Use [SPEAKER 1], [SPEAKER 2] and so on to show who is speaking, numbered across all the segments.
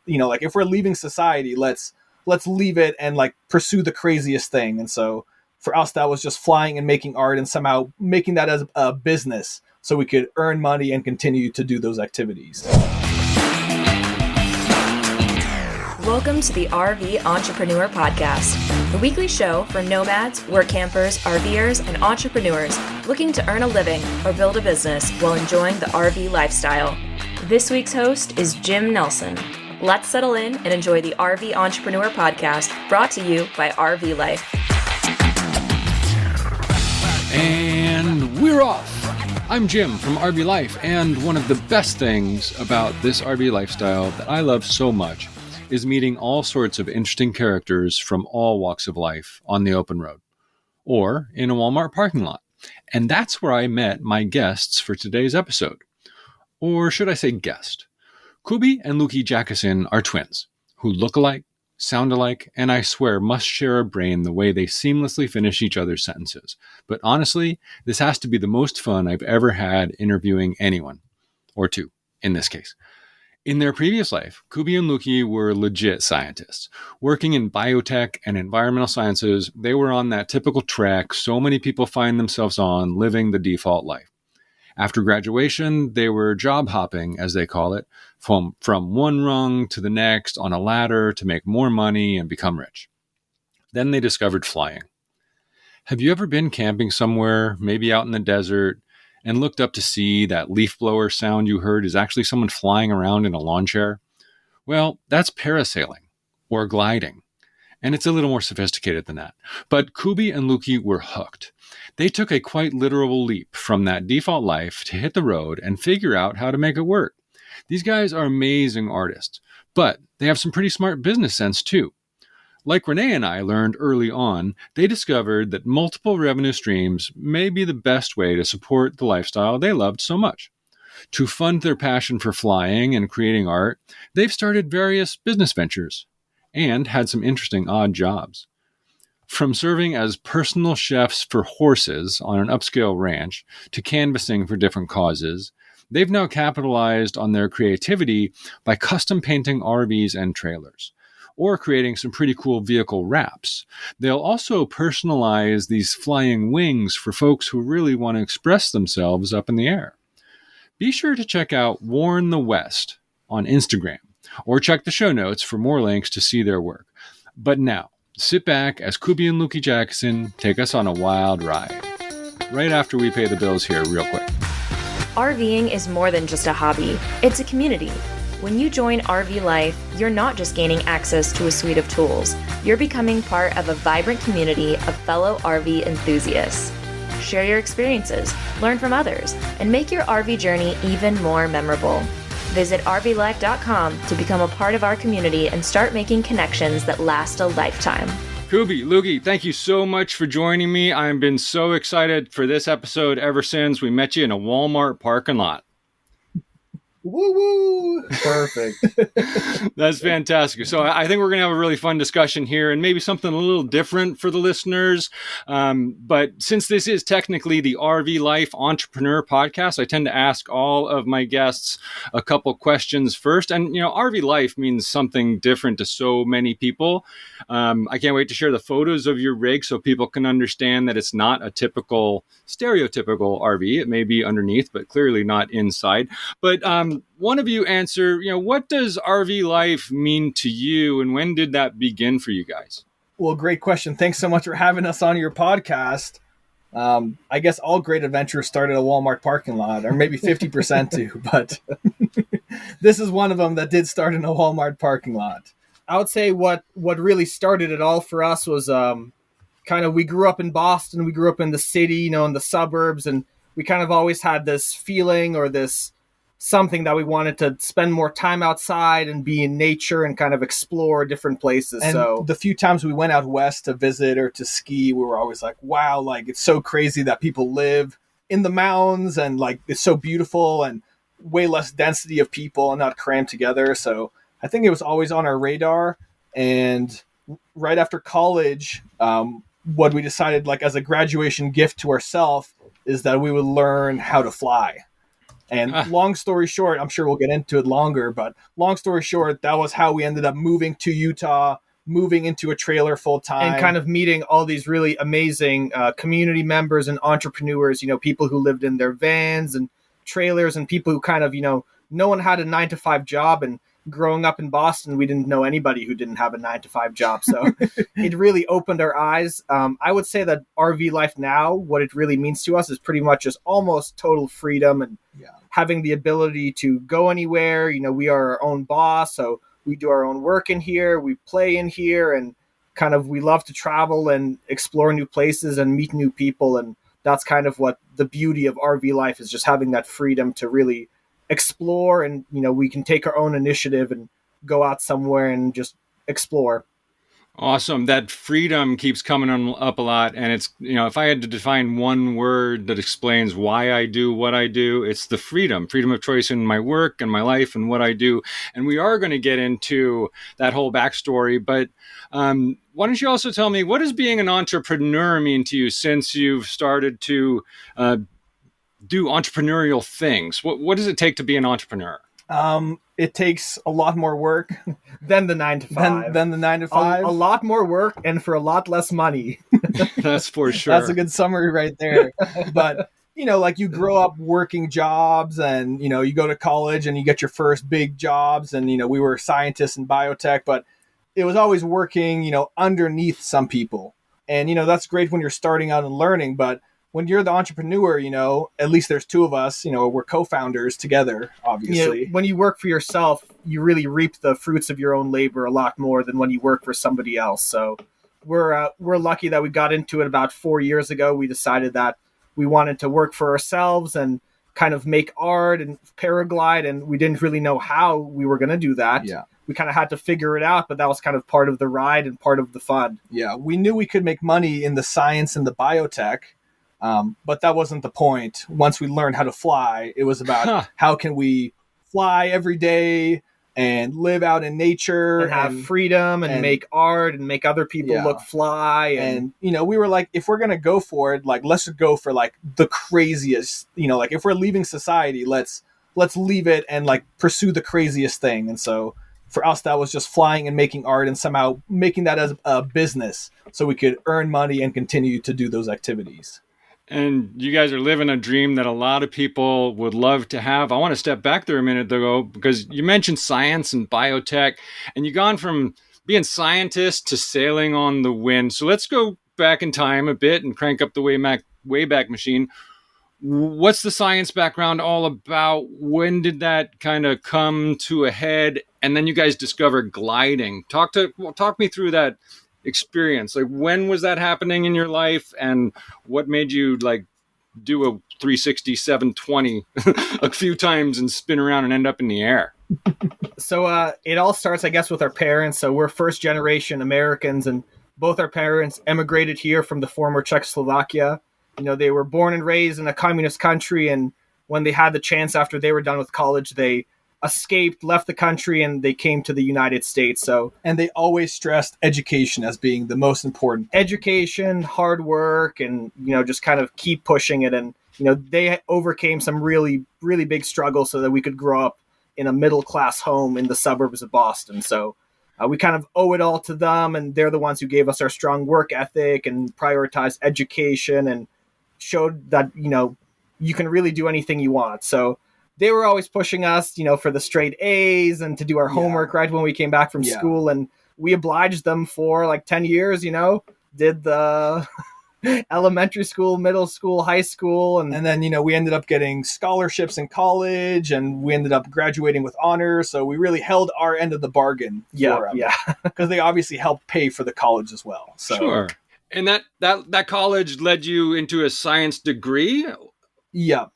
[SPEAKER 1] like if we're leaving society, let's leave it and like pursue the craziest thing. And so for us, that was just flying and making art and somehow making that as a business so we could earn money and continue to do those activities.
[SPEAKER 2] Welcome to the RV Entrepreneur Podcast, the weekly show for nomads, work campers, RVers, and entrepreneurs looking to earn a living or build a business while enjoying the RV lifestyle. This week's host is Jim Nelson. Let's settle in and enjoy the RV Entrepreneur Podcast, brought to you by RV Life.
[SPEAKER 3] And we're off. I'm Jim from RV Life, and one of the best things about this RV lifestyle that I love so much is meeting all sorts of interesting characters from all walks of life on the open road or in a Walmart parking lot. And that's where I met my guests for today's episode. Or should I say guest? Kubi and Luki Jacisin are twins who look alike, sound alike, and I swear must share a brain the way they seamlessly finish each other's sentences. But honestly, this has to be the most fun I've ever had interviewing anyone, or two in this case. In their previous life, Kubi and Luki were legit scientists. Working in biotech and environmental sciences, they were on that typical track so many people find themselves on, living the default life. After graduation, they were job hopping, as they call it, from one rung to the next on a ladder to make more money and become rich. Then they discovered flying. Have you ever been camping somewhere, maybe out in the desert, and looked up to see that leaf blower sound you heard is actually someone flying around in a lawn chair? Well, that's parasailing or gliding. And it's a little more sophisticated than that. But Kubi and Luki were hooked. They took a quite literal leap from that default life to hit the road and figure out how to make it work. These guys are amazing artists, but they have some pretty smart business sense too. Like Renee and I learned early on, they discovered that multiple revenue streams may be the best way to support the lifestyle they loved so much. To fund their passion for flying and creating art, they've started various business ventures and had some interesting odd jobs. From serving as personal chefs for horses on an upscale ranch to canvassing for different causes, they've now capitalized on their creativity by custom painting RVs and trailers, or creating some pretty cool vehicle wraps. They'll also personalize these flying wings for folks who really want to express themselves up in the air. Be sure to check out Warn the West on Instagram, or check the show notes for more links to see their work. But now, sit back as Kubi and Luki Jacisin take us on a wild ride. Right after we pay the bills here real quick.
[SPEAKER 2] RVing is more than just a hobby. It's a community. When you join RV Life, you're not just gaining access to a suite of tools. You're becoming part of a vibrant community of fellow RV enthusiasts. Share your experiences, learn from others, and make your RV journey even more memorable. Visit rvlife.com to become a part of our community and start making connections that last a lifetime.
[SPEAKER 3] Kubi, Luki, thank you so much for joining me. I've been so excited for this episode ever since we met you in a Walmart parking lot.
[SPEAKER 1] Woo woo! Perfect.
[SPEAKER 3] That's fantastic. So I think we're going to have a really fun discussion here and maybe something a little different for the listeners. But since this is technically the RV Life Entrepreneur Podcast, I tend to ask all of my guests a couple questions first. And, RV Life means something different to so many people. I can't wait to share the photos of your rig so people can understand that it's not a typical, stereotypical RV. It may be underneath, but clearly not inside. But one of you answer, what does RV life mean to you, and when did that begin for you guys?
[SPEAKER 1] Well, great question. Thanks so much for having us on your podcast. I guess all great adventures start at a Walmart parking lot, or maybe 50% too, but this is one of them that did start in a Walmart parking lot. I would say what really started it all for us was we grew up in Boston, we grew up in the city, in the suburbs, and we kind of always had this feeling or this something that we wanted to spend more time outside and be in nature and kind of explore different places. And so the few times we went out west to visit or to ski, we were always like, wow, like it's so crazy that people live in the mountains and like it's so beautiful and way less density of people and not crammed together. So I think it was always on our radar. And right after college, what we decided like as a graduation gift to ourselves is that we would learn how to fly. And long story short, I'm sure we'll get into it longer, but long story short, that was how we ended up moving to Utah, moving into a trailer full time.
[SPEAKER 4] And kind of meeting all these really amazing community members and entrepreneurs, people who lived in their vans and trailers, and people who kind of, no one had a 9-to-5 job. And growing up in Boston, we didn't know anybody who didn't have a 9-to-5 job. So it really opened our eyes. I would say that RV life now, what it really means to us is pretty much just almost total freedom and having the ability to go anywhere. We are our own boss. So we do our own work in here. We play in here, and kind of we love to travel and explore new places and meet new people. And that's kind of what the beauty of RV life is, just having that freedom to really explore, and we can take our own initiative and go out somewhere and just explore.
[SPEAKER 3] Awesome. That freedom keeps coming up a lot. And it's, if I had to define one word that explains why I do what I do, it's the freedom of choice in my work and my life and what I do. And we are going to get into that whole backstory. But why don't you also tell me, what does being an entrepreneur mean to you since you've started to do entrepreneurial things? What does it take to be an entrepreneur?
[SPEAKER 1] It takes a lot more work
[SPEAKER 4] than the 9-to-5.
[SPEAKER 1] Than the 9-to-5.
[SPEAKER 4] A lot more work and for a lot less money.
[SPEAKER 3] That's for sure.
[SPEAKER 1] That's a good summary right there. But, like you grow up working jobs, and, you go to college and you get your first big jobs, and, we were scientists in biotech, but it was always working, underneath some people. And, that's great when you're starting out and learning, but when you're the entrepreneur, at least there's two of us, we're co-founders together, obviously.
[SPEAKER 4] When you work for yourself, you really reap the fruits of your own labor a lot more than when you work for somebody else. So we're lucky that we got into it about 4 years ago. We decided that we wanted to work for ourselves and kind of make art and paraglide, and we didn't really know how we were going to do that.
[SPEAKER 1] Yeah.
[SPEAKER 4] We kind of had to figure it out, but that was kind of part of the ride and part of the fun.
[SPEAKER 1] Yeah, we knew we could make money in the science and the biotech. But that wasn't the point. Once we learned how to fly, it was about how can we fly every day and live out in nature
[SPEAKER 4] and have freedom and make art and make other people look fly.
[SPEAKER 1] And, we were like, if we're going to go for it, like, let's go for like the craziest, like if we're leaving society, let's leave it and like pursue the craziest thing. And so for us, that was just flying and making art and somehow making that as a business so we could earn money and continue to do those activities.
[SPEAKER 3] And you guys are living a dream that a lot of people would love to have. I want to step back there a minute though, because you mentioned science and biotech, and you've gone from being scientists to sailing on the wind. So let's go back in time a bit and crank up the Wayback Machine. What's the science background all about? When did that kind of come to a head? And then you guys discovered gliding. Talk me through that experience. Like, when was that happening in your life, and what made you like do a 360 720 a few times and spin around and end up in the air?
[SPEAKER 4] So it all starts, I guess, with our parents. So we're first generation Americans, and both our parents emigrated here from the former Czechoslovakia. They were born and raised in a communist country, and when they had the chance after they were done with college, they escaped, left the country, and they came to the United States.
[SPEAKER 1] And they always stressed education as being the most important.
[SPEAKER 4] Education, hard work, and, just kind of keep pushing it. And, they overcame some really, really big struggles so that we could grow up in a middle-class home in the suburbs of Boston. So we kind of owe it all to them, and they're the ones who gave us our strong work ethic and prioritized education and showed that, you can really do anything you want. So they were always pushing us, for the straight A's and to do our homework right when we came back from school. And we obliged them for like 10 years, did the elementary school, middle school, high school. And
[SPEAKER 1] then, we ended up getting scholarships in college, and we ended up graduating with honors. So we really held our end of the bargain for them. Yeah. Because they obviously helped pay for the college as well. So.
[SPEAKER 3] Sure. And that college led you into a science degree?
[SPEAKER 1] Yep.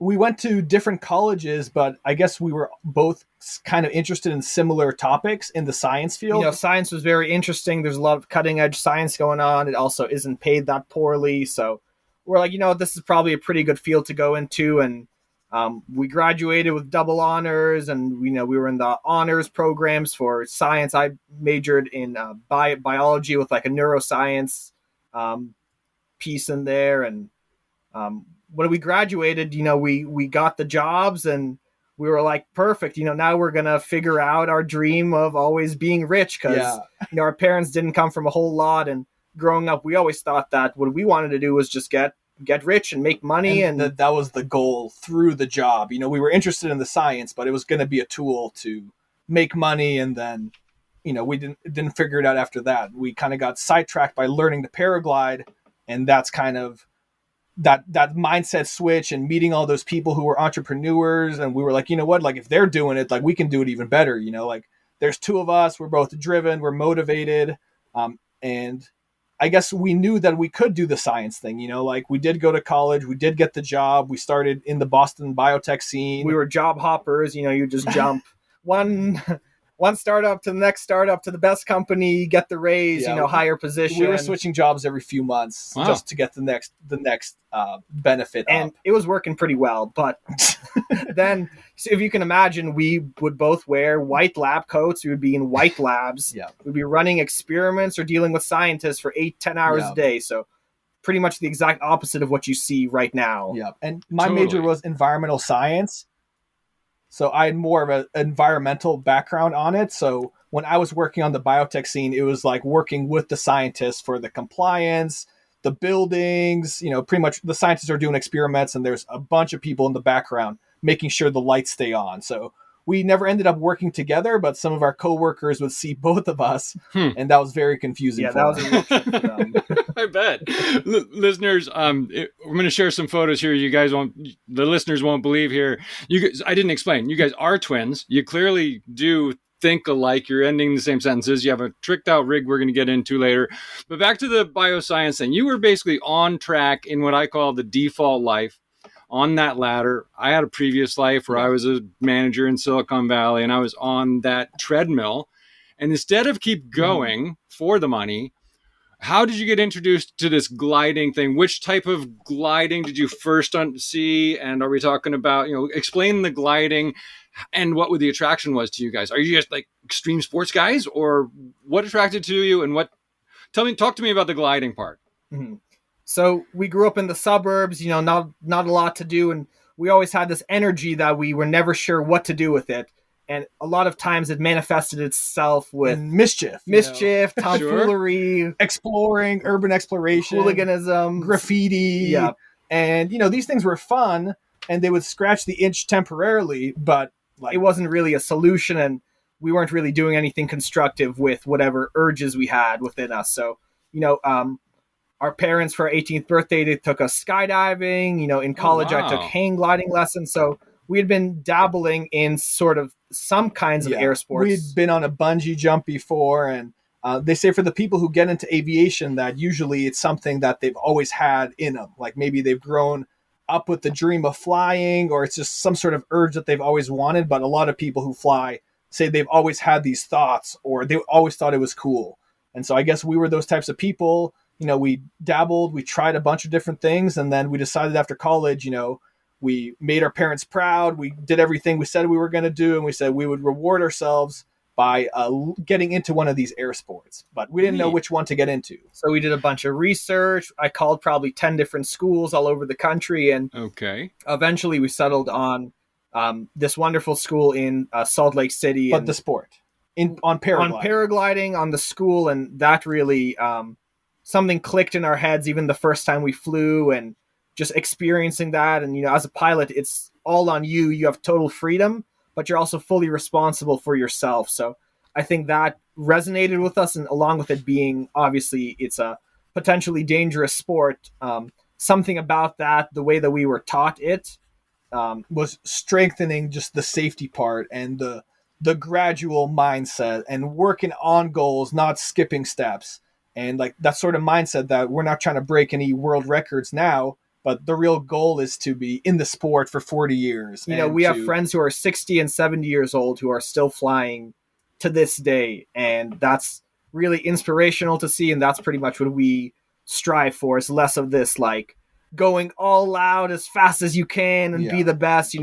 [SPEAKER 1] We went to different colleges, but I guess we were both kind of interested in similar topics in the science field.
[SPEAKER 4] Science was very interesting. There's a lot of cutting edge science going on. It also isn't paid that poorly. So we're like, this is probably a pretty good field to go into. And we graduated with double honors, and, we were in the honors programs for science. I majored in biology with like a neuroscience piece in there. And when we graduated, we got the jobs and we were like, perfect. Now we're going to figure out our dream of always being rich because, our parents didn't come from a whole lot. And growing up, we always thought that what we wanted to do was just get rich and make money. And
[SPEAKER 1] that was the goal through the job. We were interested in the science, but it was going to be a tool to make money. And then, we didn't figure it out after that. We kind of got sidetracked by learning to paraglide. And that's kind of that mindset switch and meeting all those people who were entrepreneurs. And we were like, what, if they're doing it, we can do it even better. There's two of us, we're both driven, we're motivated. And I guess we knew that we could do the science thing, we did go to college, we did get the job. We started in the Boston biotech scene.
[SPEAKER 4] We were job hoppers, you just jump one startup to the next startup to the best company, get the raise, higher position.
[SPEAKER 1] We were switching jobs every few months just to get the next benefit.
[SPEAKER 4] And it was working pretty well. But then, so if you can imagine, we would both wear white lab coats. We would be in white labs. We'd be running experiments or dealing with scientists for 8-10 hours a day. So pretty much the exact opposite of what you see right now.
[SPEAKER 1] Yeah. And my major was environmental science. So I had more of an environmental background on it. So when I was working on the biotech scene, it was like working with the scientists for the compliance, the buildings, pretty much the scientists are doing experiments and there's a bunch of people in the background making sure the lights stay on. So we never ended up working together, but some of our coworkers would see both of us, and that was very confusing.
[SPEAKER 4] Yeah, that was a real trick for them.
[SPEAKER 3] I bet. Listeners, we're going to share some photos here. The listeners won't believe here. You guys, I didn't explain. You guys are twins. You clearly do think alike. You're ending the same sentences. You have a tricked out rig we're going to get into later. But back to the bioscience thing. You were basically on track in what I call the default life. On that ladder, I had a previous life where I was a manager in Silicon Valley and I was on that treadmill. And instead of keep going for the money, how did you get introduced to this gliding thing? Which type of gliding did you first see? And are we talking about, explain the gliding and what the attraction was to you guys? Are you just like extreme sports guys or what attracted to you and talk to me about the gliding part.
[SPEAKER 4] Mm-hmm. So we grew up in the suburbs, not a lot to do. And we always had this energy that we were never sure what to do with it. And a lot of times it manifested itself with
[SPEAKER 1] mischief,
[SPEAKER 4] tomfoolery,
[SPEAKER 1] exploring, urban exploration,
[SPEAKER 4] hooliganism,
[SPEAKER 1] graffiti.
[SPEAKER 4] Yeah.
[SPEAKER 1] And, these things were fun and they would scratch the itch temporarily, but
[SPEAKER 4] it wasn't really a solution. And we weren't really doing anything constructive with whatever urges we had within us. So, our parents, for our 18th birthday, they took us skydiving. In college, I took hang gliding lessons. So we had been dabbling in sort of some kinds of air sports.
[SPEAKER 1] We'd been on a bungee jump before. And they say for the people who get into aviation that usually it's something that they've always had in them. Like maybe they've grown up with the dream of flying or it's just some sort of urge that they've always wanted. But a lot of people who fly say they've always had these thoughts or they always thought it was cool. And so I guess we were those types of people. We dabbled, we tried a bunch of different things. And then we decided after college, we made our parents proud. We did everything we said we were going to do. And we said we would reward ourselves by getting into one of these air sports. But we didn't know which one to get into.
[SPEAKER 4] So we did a bunch of research. I called probably 10 different schools all over the country. And eventually we settled on this wonderful school in Salt Lake City.
[SPEAKER 1] But the sport, on paragliding.
[SPEAKER 4] On paragliding, on the school. And that really... something clicked in our heads even the first time we flew and just experiencing that. And, as a pilot, it's all on you. You have total freedom, but you're also fully responsible for yourself. So I think that resonated with us. And along with it being, obviously, it's a potentially dangerous sport. Something about that, the way that we were taught it,
[SPEAKER 1] was strengthening just the safety part and the gradual mindset and working on goals, not skipping steps. And like that sort of mindset that we're not trying to break any world records now, but the real goal is to be in the sport for 40 years.
[SPEAKER 4] We have friends who are 60 and 70 years old who are still flying to this day. And that's really inspirational to see. And that's pretty much what we strive for, is less of this, like going all out as fast as you can and be the best.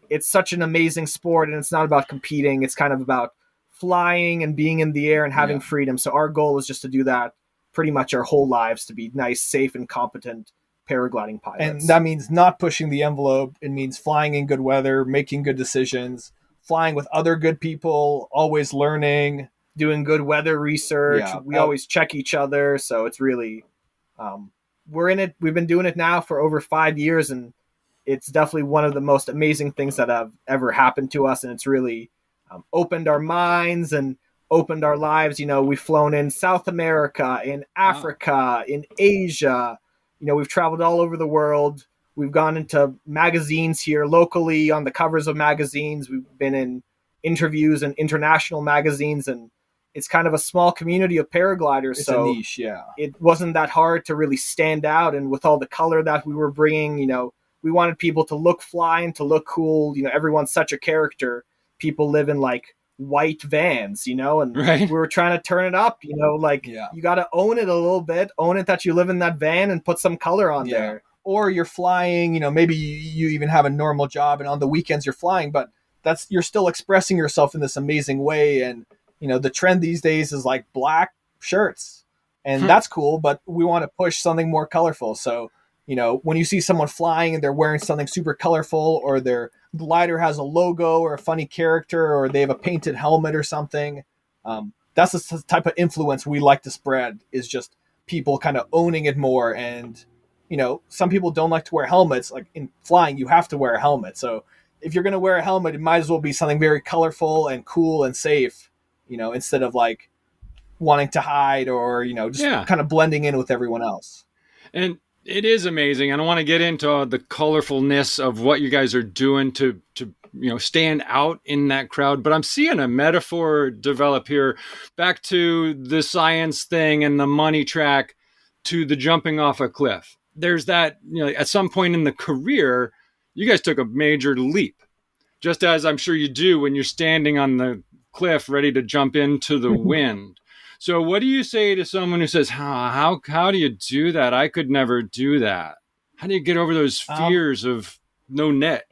[SPEAKER 4] It's such an amazing sport and it's not about competing. It's kind of about flying and being in the air and having freedom. So our goal is just to do that pretty much our whole lives, to be nice, safe, and competent paragliding pilots.
[SPEAKER 1] And that means not pushing the envelope. It means flying in good weather, making good decisions, flying with other good people, always learning,
[SPEAKER 4] doing good weather research.
[SPEAKER 1] Yeah.
[SPEAKER 4] We always check each other. So it's really, we're in it. We've been doing it now for over 5 years, and it's definitely one of the most amazing things that have ever happened to us. And it's really opened our minds and opened our lives. You know, we've flown in South America, in Africa, in Asia. You know, we've traveled all over the world. We've gone into magazines here locally, on the covers of magazines. We've been in interviews in international magazines, and it's kind of a small community of paragliders.
[SPEAKER 1] It's
[SPEAKER 4] so
[SPEAKER 1] a niche, yeah.
[SPEAKER 4] It wasn't that hard to really stand out. And with all the color that we were bringing, you know, we wanted people to look fly and to look cool. You know, everyone's such a character. People live in like white vans, you know, and
[SPEAKER 3] Right.
[SPEAKER 4] we were trying to turn it up, you know, like you got to own it a little bit, own it that you live in that van and put some color on there.
[SPEAKER 1] Or you're flying, you know, maybe you even have a normal job and on the weekends you're flying, but you're still expressing yourself in this amazing way. And, you know, the trend these days is like black shirts, and that's cool, but we want to push something more colorful. So, you know, when you see someone flying and they're wearing something super colorful, or their glider has a logo or a funny character, or they have a painted helmet or something, that's the type of influence we like to spread, is just people kind of owning it more. And, you know, some people don't like to wear helmets. Like in flying, you have to wear a helmet. So if you're going to wear a helmet, it might as well be something very colorful and cool and safe, you know, instead of like wanting to hide or, you know, just kind of blending in with everyone else.
[SPEAKER 3] And it is amazing. I don't want to get into the colorfulness of what you guys are doing to you know, stand out in that crowd, but I'm seeing a metaphor develop here, back to the science thing and the money track to the jumping off a cliff. There's that, you know, at some point in the career, you guys took a major leap, just as I'm sure you do when you're standing on the cliff ready to jump into the wind. So what do you say to someone who says, how do you do that? I could never do that. How do you get over those fears of no net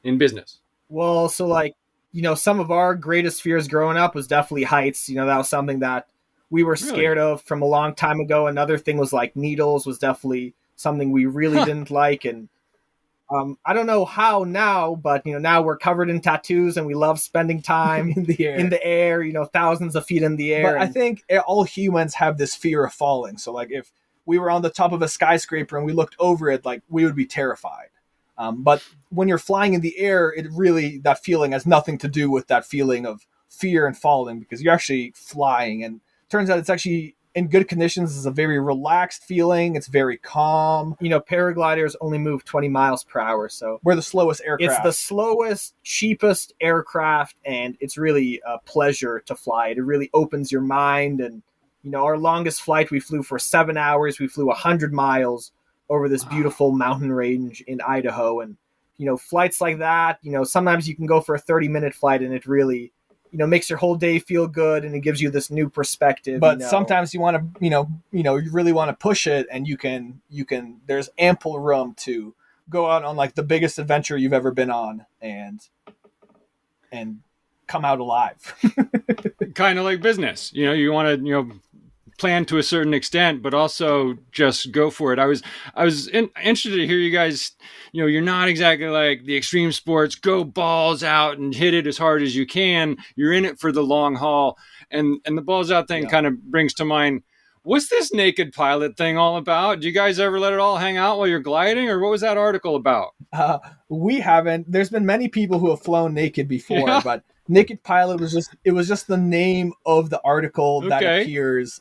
[SPEAKER 3] in business?
[SPEAKER 4] Well, so like, you know, some of our greatest fears growing up was definitely heights. You know, that was something that we were scared of from a long time ago. Another thing was like needles was definitely something we really didn't like. And I don't know how now, but, you know, now we're covered in tattoos and we love spending time in the air, you know, thousands of feet in the air.
[SPEAKER 1] But I think all humans have this fear of falling. So like if we were on the top of a skyscraper and we looked over it, like we would be terrified. But when you're flying in the air, that feeling has nothing to do with that feeling of fear and falling, because you're actually flying. And it turns out it's actually in good conditions. It's a very relaxed feeling. It's very calm.
[SPEAKER 4] You know, paragliders only move 20 miles per hour. So
[SPEAKER 1] we're the slowest aircraft.
[SPEAKER 4] It's the slowest, cheapest aircraft. And it's really a pleasure to fly. It really opens your mind. And, you know, our longest flight, we flew for 7 hours. We flew 100 miles over this beautiful mountain range in Idaho. And, you know, flights like that, you know, sometimes you can go for a 30-minute flight and it really, you know, makes your whole day feel good, and it gives you this new perspective.
[SPEAKER 1] But
[SPEAKER 4] you know.
[SPEAKER 1] sometimes you want to, you really want to push it, and you can, there's ample room to go out on like the biggest adventure you've ever been on and come out alive.
[SPEAKER 3] Kind of like business, you know, you want to, you know, plan to a certain extent, but also just go for it. I was interested to hear you guys, you know, you're not exactly like the extreme sports, go balls out and hit it as hard as you can. You're in it for the long haul. And the balls out thing kind of brings to mind, what's this naked pilot thing all about? Do you guys ever let it all hang out while you're gliding, or what was that article about?
[SPEAKER 1] We haven't. There's been many people who have flown naked before, but Naked Pilot was just the name of the article that appears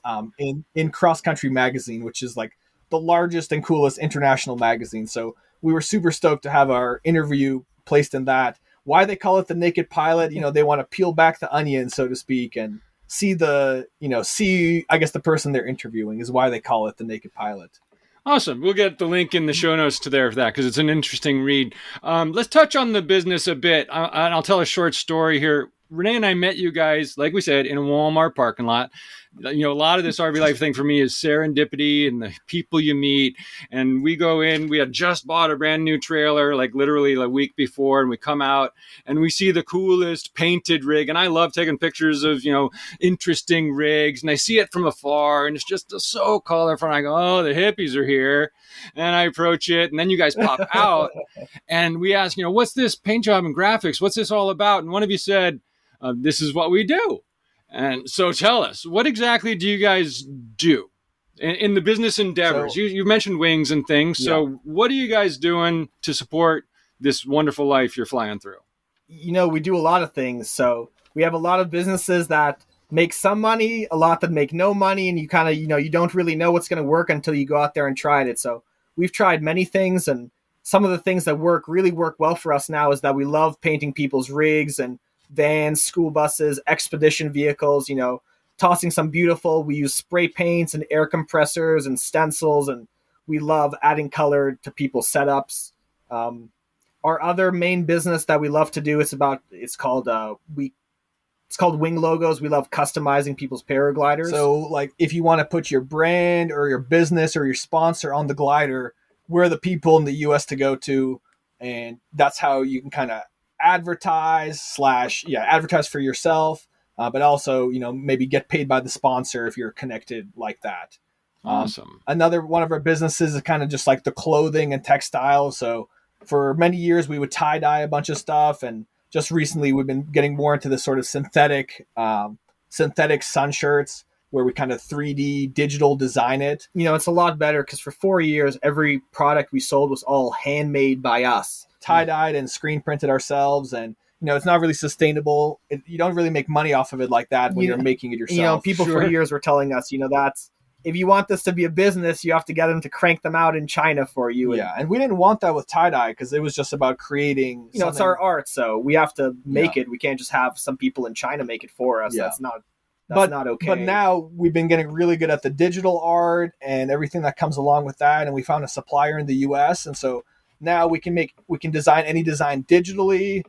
[SPEAKER 1] in Cross Country Magazine, which is like the largest and coolest international magazine. So we were super stoked to have our interview placed in that. Why they call it the Naked Pilot, you know, they want to peel back the onion, so to speak, and see I guess the person they're interviewing is why they call it the Naked Pilot.
[SPEAKER 3] Awesome. We'll get the link in the show notes to there for that, because it's an interesting read. Let's touch on the business a bit. And I'll tell a short story here. Renee and I met you guys, like we said, in a Walmart parking lot. A lot of this RV life thing for me is serendipity and the people you meet. And we go in, we had just bought a brand new trailer, like literally a week before, and we come out and we see the coolest painted rig. And I love taking pictures of, interesting rigs, and I see it from afar, and it's just so colorful. And I go, oh, the hippies are here. And I approach it, and then you guys pop out and we ask, what's this paint job and graphics? What's this all about? And one of you said, this is what we do. And so tell us, what exactly do you guys do in the business endeavors?
[SPEAKER 1] So,
[SPEAKER 3] you mentioned wings and things.
[SPEAKER 1] Yeah.
[SPEAKER 3] So what are you guys doing to support this wonderful life you're flying through?
[SPEAKER 4] We do a lot of things. So we have a lot of businesses that make some money, a lot that make no money. And you kind of, you don't really know what's going to work until you go out there and try it. So we've tried many things. And some of the things that really work well for us now is that we love painting people's rigs and vans, school buses, expedition vehicles, tossing some beautiful. We use spray paints and air compressors and stencils, and we love adding color to people's setups. Our other main business that we love to do it's called Wing Logos. We love customizing people's paragliders.
[SPEAKER 1] So like if you want to put your brand or your business or your sponsor on the glider, we're the people in the US to go to, and that's how you can kind of advertise for yourself, but also maybe get paid by the sponsor if you're connected like that.
[SPEAKER 3] Awesome.
[SPEAKER 1] Another one of our businesses is kind of just like the clothing and textiles. So for many years we would tie dye a bunch of stuff, and just recently we've been getting more into this sort of synthetic sun shirts where we kind of 3D digital design it.
[SPEAKER 4] It's a lot better because for 4 years every product we sold was all handmade by us.
[SPEAKER 1] Tie-dyed and screen printed ourselves, and it's not really sustainable. You don't really make money off of it like that when you're making it yourself.
[SPEAKER 4] People for years were telling us, that's if you want this to be a business, you have to get them to crank them out in China for you.
[SPEAKER 1] And we didn't want that with tie-dye because it was just about creating
[SPEAKER 4] it's our art, so we have to make it. We can't just have some people in China make it for us. That's not okay.
[SPEAKER 1] But now we've been getting really good at the digital art and everything that comes along with that, and we found a supplier in the US, and so now we can design any design digitally.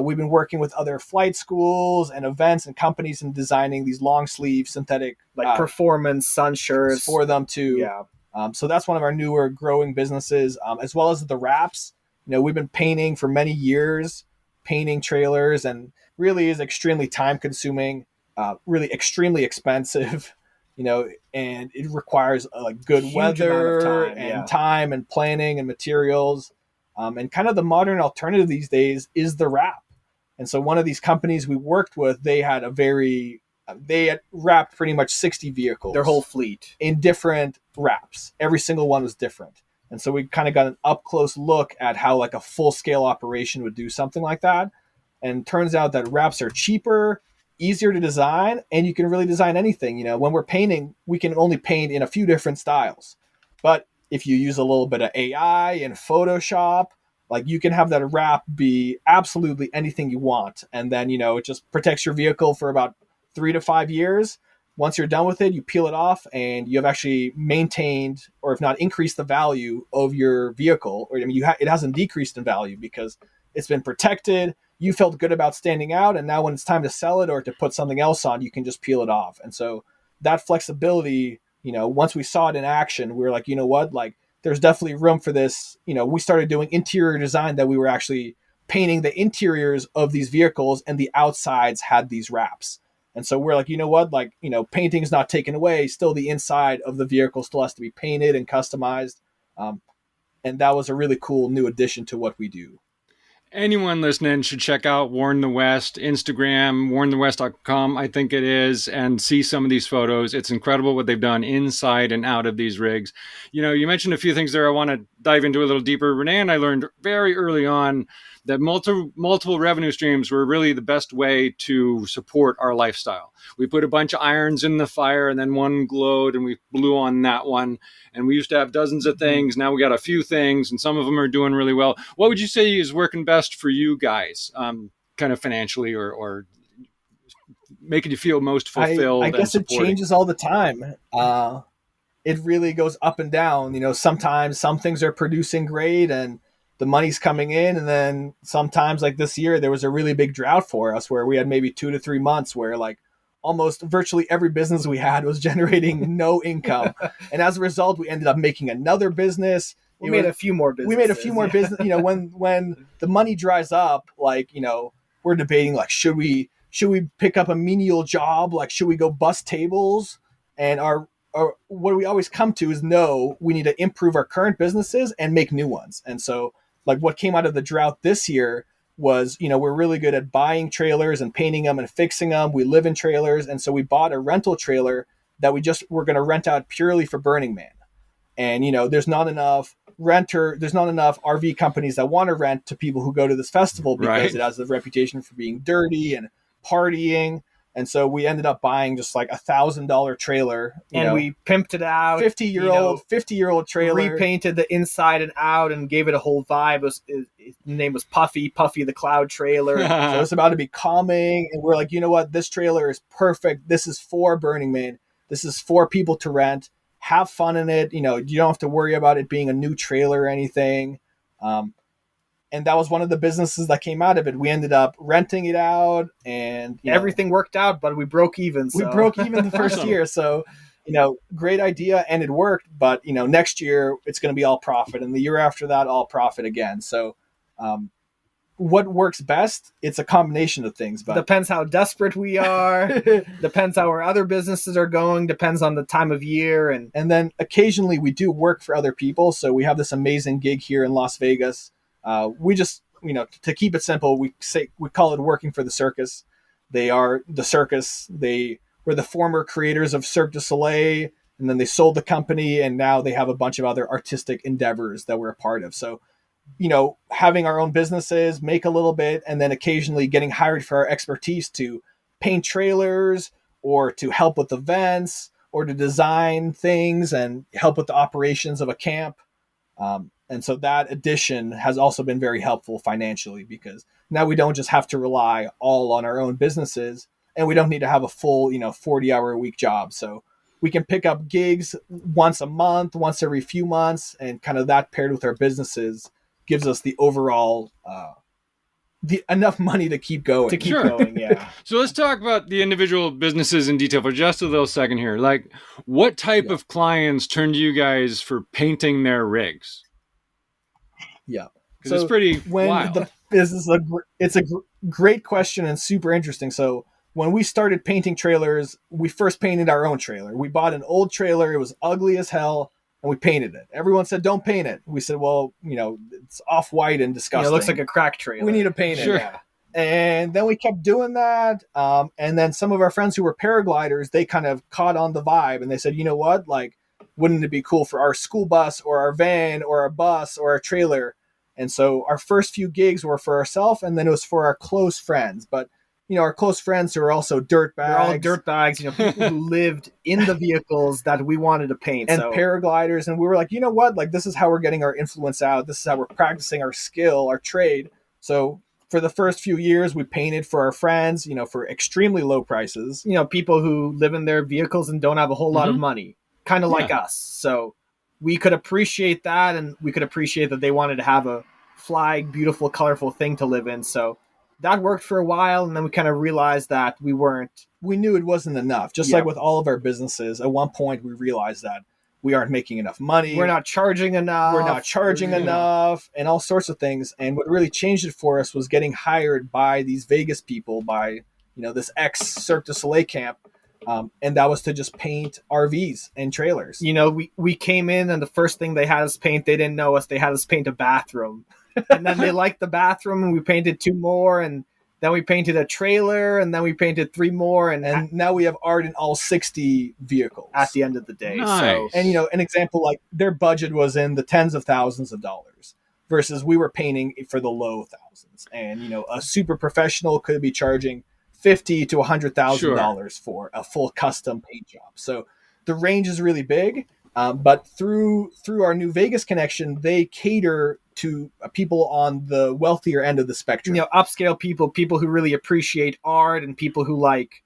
[SPEAKER 1] We've been working with other flight schools and events and companies in designing these long sleeve synthetic
[SPEAKER 4] performance sun shirts
[SPEAKER 1] for them too. Yeah. So that's one of our newer growing businesses, as well as the wraps. We've been painting for many years, painting trailers, and really is extremely time consuming, really extremely expensive. And it requires good weather and time and planning and materials. And kind of the modern alternative these days is the wrap. And so one of these companies we worked with, they had wrapped pretty much 60 vehicles.
[SPEAKER 4] Their whole fleet.
[SPEAKER 1] In different wraps. Every single one was different. And so we kind of got an up close look at how a full scale operation would do something like that. And turns out that wraps are cheaper, easier to design, and you can really design anything. When we're painting, we can only paint in a few different styles. But if you use a little bit of AI and Photoshop, you can have that wrap be absolutely anything you want. And then, it just protects your vehicle for about 3 to 5 years. Once you're done with it, you peel it off and you have actually maintained, or if not increased, the value of your vehicle. Or it hasn't decreased in value because it's been protected. You felt good about standing out. And now when it's time to sell it or to put something else on, you can just peel it off. And so that flexibility, once we saw it in action, we were like, what, there's definitely room for this. We started doing interior design that we were actually painting the interiors of these vehicles, and the outsides had these wraps. And so we're like, painting is not taken away. Still, the inside of the vehicle still has to be painted and customized. And that was a really cool new addition to what we do.
[SPEAKER 3] Anyone listening should check out Warn the West, Instagram, warnthewest.com, I think it is, and see some of these photos. It's incredible what they've done inside and out of these rigs. You mentioned a few things there I want to dive into a little deeper. Renee and I learned very early on that multiple revenue streams were really the best way to support our lifestyle. We put a bunch of irons in the fire, and then one glowed, and we blew on that one. And we used to have dozens of things. Now we got a few things, and some of them are doing really well. What would you say is working best for you guys, kind of financially, or making you feel most fulfilled?
[SPEAKER 1] I guess it changes all the time. It really goes up and down. Sometimes some things are producing great, and the money's coming in, and then sometimes like this year there was a really big drought for us where we had maybe 2 to 3 months where like almost virtually every business we had was generating no income. And as a result, we ended up making another business.
[SPEAKER 4] We made a few more businesses.
[SPEAKER 1] We made a few more business. You know, when the money dries up, like, you know, we're debating like, should we pick up a menial job? Like, should we go bus tables? And our what we always come to is no, we need to improve our current businesses and make new ones. And so like what came out of the drought this year was, you know, we're really good at buying trailers and painting them and fixing them. We live in trailers. And so we bought a rental trailer that we're going to rent out purely for Burning Man. And, you know, there's not enough RV companies that want to rent to people who go to this festival because it has the reputation for being dirty and partying. And so we ended up buying just like $1,000 trailer,
[SPEAKER 4] and we pimped it out.
[SPEAKER 1] 50-year-old trailer,
[SPEAKER 4] repainted the inside and out, and gave it a whole vibe. His name was Puffy the Cloud Trailer.
[SPEAKER 1] So it's about to be calming, and we're like, you know what? This trailer is perfect. This is for Burning Man. This is for people to rent. Have fun in it. You know, you don't have to worry about it being a new trailer or anything. And that was one of the businesses that came out of it. We ended up renting it out, and
[SPEAKER 4] everything worked out, but we broke even.
[SPEAKER 1] So. We broke even the first year. So, you know, great idea, and it worked. But, you know, next year it's going to be all profit, and the year after that, all profit again. So what works best? It's a combination of things. But
[SPEAKER 4] depends how desperate we are. Depends how our other businesses are going. Depends on the time of year.
[SPEAKER 1] And then occasionally we do work for other people. So we have this amazing gig here in Las Vegas. We just, you know, to keep it simple, we call it working for the circus. They are the circus. They were the former creators of Cirque du Soleil, and then they sold the company, and now they have a bunch of other artistic endeavors that we're a part of. So, you know, having our own businesses, make a little bit, and then occasionally getting hired for our expertise to paint trailers or to help with events or to design things and help with the operations of a camp. And so that addition has also been very helpful financially, because now we don't just have to rely all on our own businesses, and we don't need to have a full, you know, 40-hour-a-week job. So we can pick up gigs once a month, once every few months, and kind of that paired with our businesses gives us the overall enough money to keep going.
[SPEAKER 4] Going, yeah.
[SPEAKER 3] So let's talk about the individual businesses in detail for just a little second here. Like, what type of clients turn to you guys for painting their rigs?
[SPEAKER 1] Yeah.
[SPEAKER 3] So it's pretty wild.
[SPEAKER 1] It's a great question and super interesting. So when we started painting trailers, we first painted our own trailer. We bought an old trailer. It was ugly as hell, and we painted it. Everyone said, don't paint it. We said, well, you know, it's off-white and disgusting.
[SPEAKER 4] It looks like a crack trailer.
[SPEAKER 1] We need to paint
[SPEAKER 3] Sure.
[SPEAKER 1] it. Yeah. And then we kept doing that. And then some of our friends who were paragliders, they kind of caught on the vibe, and they said, you know what? Like, wouldn't it be cool for our school bus or our van or our bus or our trailer? And so our first few gigs were for ourselves, and then it was for our close friends. But, you know, our close friends who are also dirtbags.
[SPEAKER 4] They're all dirtbags, you know, people who lived in the vehicles that we wanted to paint.
[SPEAKER 1] And paragliders. And we were like, you know what? Like, this is how we're getting our influence out. This is how we're practicing our skill, our trade. So for the first few years, we painted for our friends, you know, for extremely low prices.
[SPEAKER 4] You know, people who live in their vehicles and don't have a whole lot of money, kind of like us. So we could appreciate that, and we could appreciate that they wanted to have a flag, beautiful, colorful thing to live in. So that worked for a while, and then we kind of realized that we
[SPEAKER 1] knew it wasn't enough. Just like with all of our businesses, at one point we realized that we aren't making enough money.
[SPEAKER 4] We're not charging
[SPEAKER 1] enough, and all sorts of things. And what really changed it for us was getting hired by these Vegas people, by, you know, this ex-Cirque du Soleil camp. And that was to just paint RVs and trailers.
[SPEAKER 4] You know, we came in, and the first thing they had us paint, they didn't know us, they had us paint a bathroom. And then they liked the bathroom, and we painted 2 more, and then we painted a trailer, and then we painted 3 more, and
[SPEAKER 1] now we have art in all 60 vehicles
[SPEAKER 4] at the end of the day.
[SPEAKER 3] Nice.
[SPEAKER 4] So,
[SPEAKER 1] and, you know, an example, like their budget was in the tens of thousands of dollars versus we were painting for the low thousands. And, you know, a super professional could be charging $50,000 to $100,000 for a full custom paint job. So the range is really big. But through our New Vegas connection, they cater to people on the wealthier end of the spectrum.
[SPEAKER 4] You know, upscale people who really appreciate art, and people who like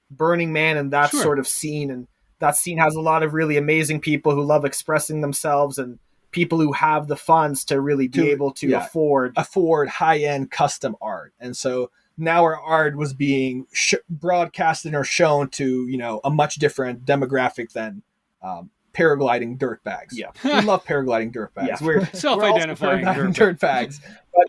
[SPEAKER 4] Burning Man and that sort of scene. And that scene has a lot of really amazing people who love expressing themselves, and people who have the funds to really be able to afford
[SPEAKER 1] high-end custom art. And so now our art was being broadcasted or shown to, a much different demographic than paragliding dirtbags.
[SPEAKER 4] Yeah.
[SPEAKER 1] We love paragliding dirtbags.
[SPEAKER 4] Yeah.
[SPEAKER 1] We're
[SPEAKER 3] Self-identifying
[SPEAKER 1] dirtbags. But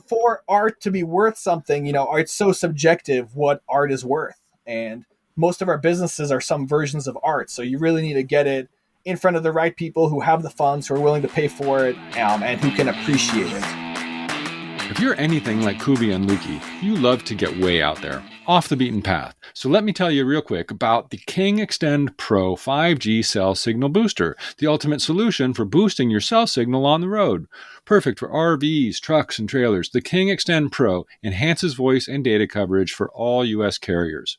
[SPEAKER 1] for art to be worth something, it's so subjective what art is worth. And most of our businesses are some versions of art. So you really need to get it in front of the right people who have the funds, who are willing to pay for it, and who can appreciate it.
[SPEAKER 3] If you're anything like Kubi and Luki, you love to get way out there, off the beaten path. So let me tell you real quick about the King Extend Pro 5G cell signal booster, the ultimate solution for boosting your cell signal on the road. Perfect for RVs, trucks, and trailers, the King Extend Pro enhances voice and data coverage for all U.S. carriers.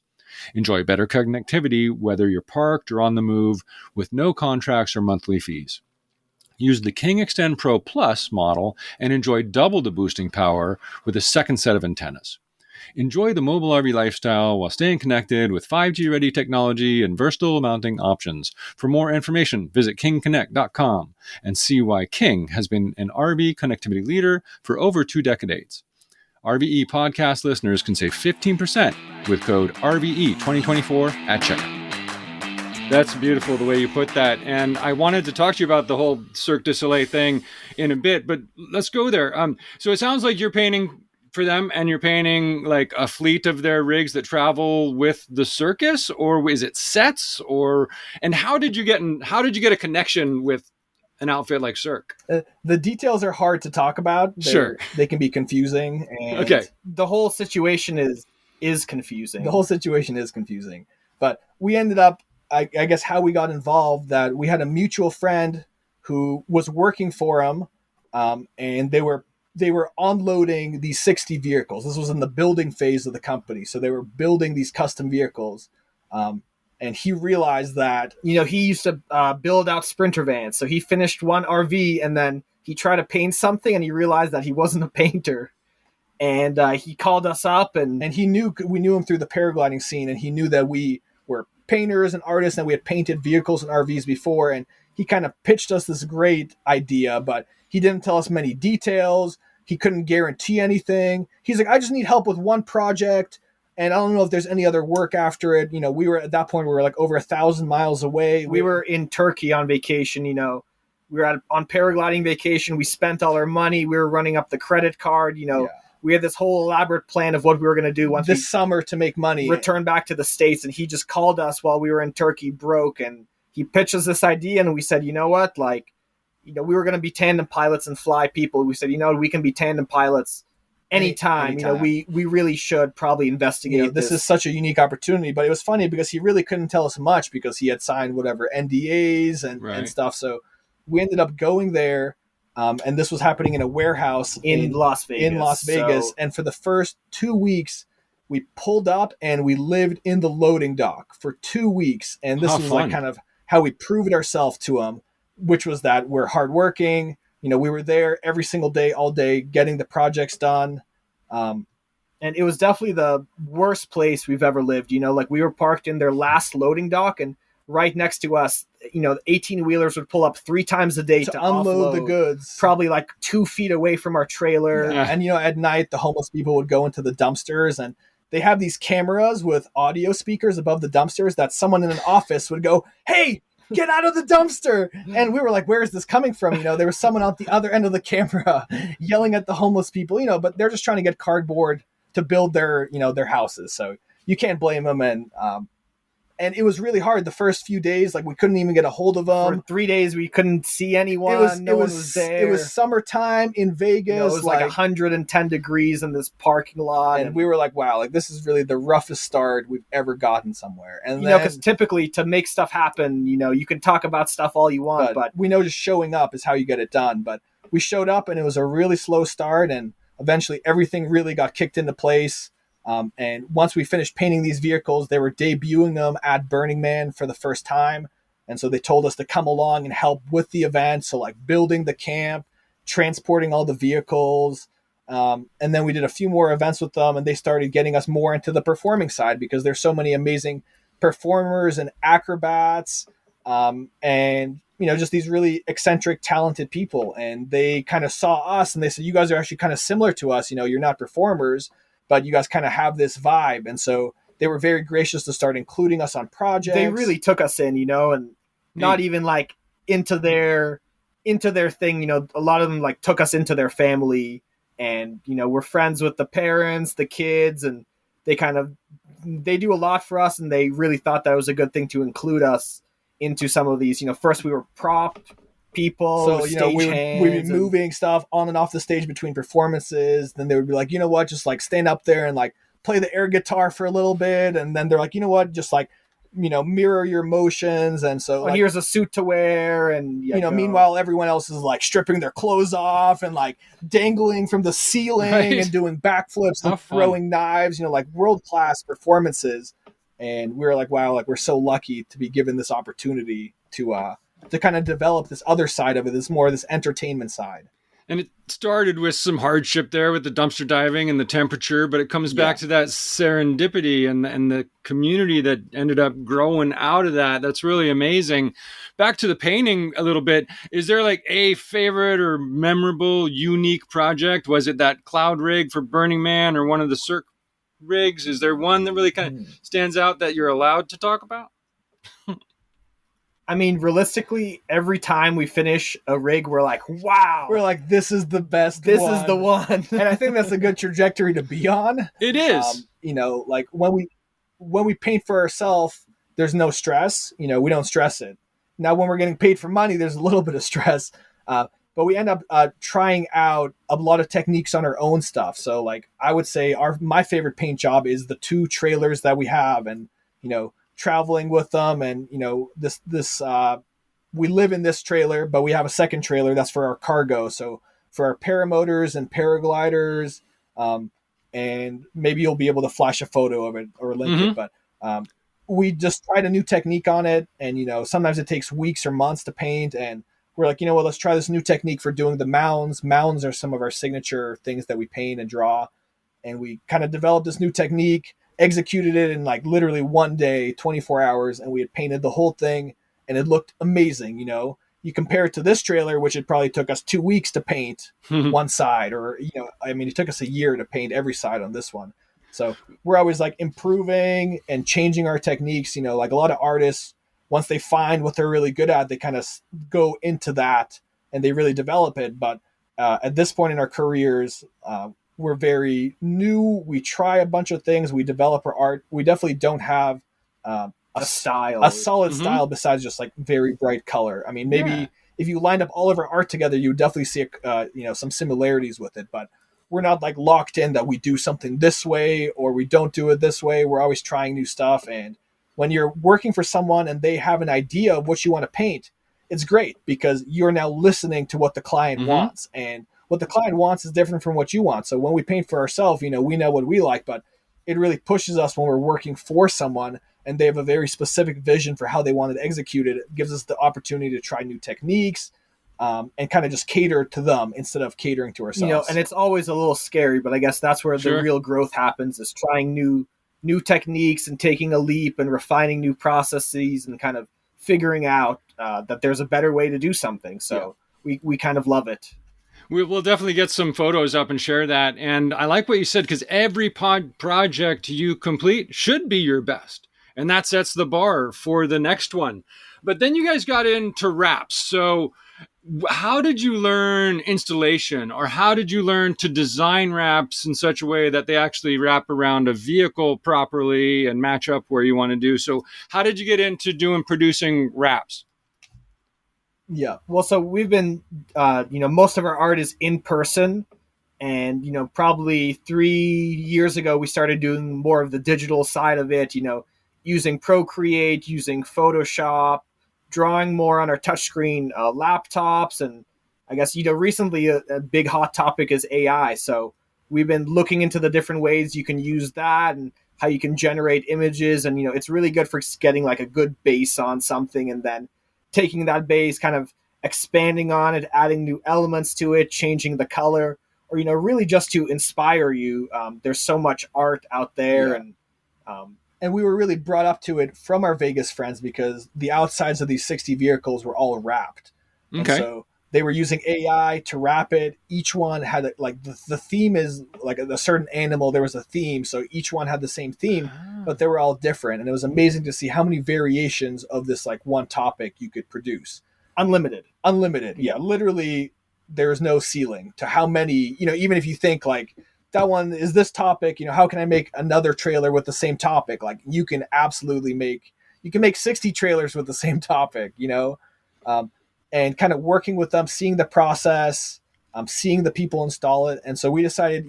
[SPEAKER 3] Enjoy better connectivity whether you're parked or on the move with no contracts or monthly fees. Use the King Extend Pro Plus model and enjoy double the boosting power with a second set of antennas. Enjoy the mobile RV lifestyle while staying connected with 5G-ready technology and versatile mounting options. For more information, visit kingconnect.com and see why King has been an RV connectivity leader for over 2 decades. RVE podcast listeners can save 15% with code RVE2024 at checkout. That's beautiful the way you put that. And I wanted to talk to you about the whole Cirque du Soleil thing in a bit, but let's go there. So it sounds like you're painting for them and you're painting like a fleet of their rigs that travel with the circus, or is it sets, and how did you get a connection with an outfit like Cirque?
[SPEAKER 1] The details are hard to talk about. They can be confusing. And
[SPEAKER 4] the whole situation is confusing.
[SPEAKER 1] The whole situation is confusing. But we ended up, I guess how we got involved, that we had a mutual friend who was working for him, and they were unloading these 60 vehicles. This was in the building phase of the company. So they were building these custom vehicles. And he realized that,
[SPEAKER 4] he used to build out Sprinter vans. So he finished one RV and then he tried to paint something and he realized that he wasn't a painter. And he called us up and
[SPEAKER 1] we knew him through the paragliding scene, and he knew that we were painters and artists and we had painted vehicles and RVs before. And he kind of pitched us this great idea, but he didn't tell us many details. He couldn't guarantee anything. He's like, I just need help with one project, and I don't know if there's any other work after it. We were at that point, we were like over 1,000 miles away.
[SPEAKER 4] We were in Turkey on vacation. We were on paragliding vacation. We spent all our money. We were running up the credit card. We had this whole elaborate plan of what we were going to do once
[SPEAKER 1] this summer to make money,
[SPEAKER 4] return back to the States. And he just called us while we were in Turkey broke, and he pitched us this idea, and we said, you know what, we were going to be tandem pilots and fly people. We said, we can be tandem pilots anytime. We really should probably investigate
[SPEAKER 1] this is such a unique opportunity. But it was funny because he really couldn't tell us much because he had signed whatever NDAs and stuff. So we ended up going there, and this was happening in a warehouse
[SPEAKER 4] in Las Vegas.
[SPEAKER 1] So, and for the first 2 weeks, we pulled up and we lived in the loading dock for 2 weeks. And this was
[SPEAKER 3] fun.
[SPEAKER 1] like kind of how we proved ourselves to him, which was that we're hardworking. We were there every single day, all day, getting the projects done.
[SPEAKER 4] And it was definitely the worst place we've ever lived. We were parked in their last loading dock, and right next to us, 18-wheelers would pull up 3 times a day to
[SPEAKER 1] unload the goods,
[SPEAKER 4] probably like 2 feet away from our trailer.
[SPEAKER 1] Yeah. And, at night, the homeless people would go into the dumpsters, and they have these cameras with audio speakers above the dumpsters that someone in an office would go, hey, get out of the dumpster. And we were like, where is this coming from? There was someone out the other end of the camera yelling at the homeless people, but they're just trying to get cardboard to build their houses. So you can't blame them. And it was really hard the first few days. We couldn't even get a hold of them.
[SPEAKER 4] For 3 days, we couldn't see anyone. No one was there.
[SPEAKER 1] It was summertime in Vegas.
[SPEAKER 4] It was like 110 degrees in this parking lot.
[SPEAKER 1] And we were like, wow, this is really the roughest start we've ever gotten somewhere. And
[SPEAKER 4] because typically to make stuff happen, you can talk about stuff all you want, but
[SPEAKER 1] we know just showing up is how you get it done. But we showed up and it was a really slow start, and eventually everything really got kicked into place. And once we finished painting these vehicles, they were debuting them at Burning Man for the first time. And so they told us to come along and help with the event. So building the camp, transporting all the vehicles. And then we did a few more events with them, and they started getting us more into the performing side because there's so many amazing performers and acrobats. And, just these really eccentric, talented people. And they kind of saw us and they said, you guys are actually kind of similar to us. You're not performers, but you guys kind of have this vibe. And so they were very gracious to start including us on projects.
[SPEAKER 4] They really took us in, and not even like into their thing. A lot of them like took us into their family, and we're friends with the parents, the kids, and they do a lot for us, and they really thought that was a good thing to include us into some of these. First we were prop people,
[SPEAKER 1] so
[SPEAKER 4] stage
[SPEAKER 1] we'd be moving stuff on and off the stage between performances. Then they would be like, just like stand up there and like play the air guitar for a little bit, and then they're like, just like mirror your motions. And so like,
[SPEAKER 4] here's a suit to wear, and
[SPEAKER 1] meanwhile everyone else is like stripping their clothes off and like dangling from the ceiling and doing backflips and throwing knives, like world-class performances. And we were like, wow, like we're so lucky to be given this opportunity to kind of develop this other side of it, this entertainment side.
[SPEAKER 3] And it started with some hardship there with the dumpster diving and the temperature, but it comes back to that serendipity and the community that ended up growing out of that. That's really amazing. Back to the painting a little bit. Is there like a favorite or memorable, unique project? Was it that cloud rig for Burning Man or one of the Cirque rigs? Is there one that really kind of stands out that you're allowed to talk about?
[SPEAKER 4] I mean, realistically, every time we finish a rig, we're like, wow.
[SPEAKER 1] We're like, this is the best.
[SPEAKER 4] This is the one.
[SPEAKER 1] And I think that's a good trajectory to be on.
[SPEAKER 3] It is.
[SPEAKER 1] Like when we paint for ourselves, there's no stress. We don't stress it. Now, when we're getting paid for money, there's a little bit of stress. But we end up trying out a lot of techniques on our own stuff. So like I would say my favorite paint job is the 2 trailers that we have, and traveling with them. And this we live in this trailer, but we have a second trailer that's for our cargo. So for our paramotors and paragliders, and maybe you'll be able to flash a photo of it or link it. But we just tried a new technique on it, and sometimes it takes weeks or months to paint, and we're like, let's try this new technique for doing the mounds. Mounds are some of our signature things that we paint and draw. And we kind of developed this new technique, executed it in like literally one day, 24 hours. And we had painted the whole thing and it looked amazing. You compare it to this trailer, which it probably took us 2 weeks to paint one side, or, it took us a year to paint every side on this one. So we're always like improving and changing our techniques. Like a lot of artists, once they find what they're really good at, they kind of go into that and they really develop it. But at this point in our careers, we're very new. We try a bunch of things. We develop our art. We definitely don't have a solid style besides just like very bright color. I mean, maybe if you lined up all of our art together, you would definitely see some similarities with it. But we're not like locked in that we do something this way or we don't do it this way. We're always trying new stuff. And when you're working for someone and they have an idea of what you want to paint, it's great because you're now listening to what the client wants, and what the client wants is different from what you want. So when we paint for ourselves, we know what we like, but it really pushes us when we're working for someone and they have a very specific vision for how they want it executed. It gives us the opportunity to try new techniques and kind of just cater to them instead of catering to ourselves.
[SPEAKER 4] And it's always a little scary, but I guess that's where the real growth happens, is trying new techniques and taking a leap and refining new processes and kind of figuring out that there's a better way to do something. So we kind of love it.
[SPEAKER 3] We'll definitely get some photos up and share that. And I like what you said, because every project you complete should be your best. And that sets the bar for the next one. But then you guys got into wraps. So how did you learn installation, or how did you learn to design wraps in such a way that they actually wrap around a vehicle properly and match up where you want to do? So how did you get into producing wraps?
[SPEAKER 4] Yeah. Well, so we've been, most of our art is in person, and, probably 3 years ago, we started doing more of the digital side of it, using Procreate, using Photoshop, drawing more on our touchscreen laptops. And I guess, recently a big hot topic is AI. So we've been looking into the different ways you can use that and how you can generate images. And, it's really good for getting like a good base on something, and then taking that base, kind of expanding on it, adding new elements to it, changing the color, or, really just to inspire you. There's so much art out there, and
[SPEAKER 1] And we were really brought up to it from our Vegas friends because the outsides of these 60 vehicles were all wrapped. And so they were using AI to wrap it. Each one had like the theme is like a certain animal. There was a theme. So each one had the same theme, but they were all different. And it was amazing to see how many variations of this like one topic you could produce.
[SPEAKER 4] Unlimited.
[SPEAKER 1] Yeah. Literally there's no ceiling to how many, even if you think like, that one is this topic, how can I make another trailer with the same topic? Like you can absolutely make 60 trailers with the same topic, and kind of working with them, seeing the process, seeing the people install it. And so we decided,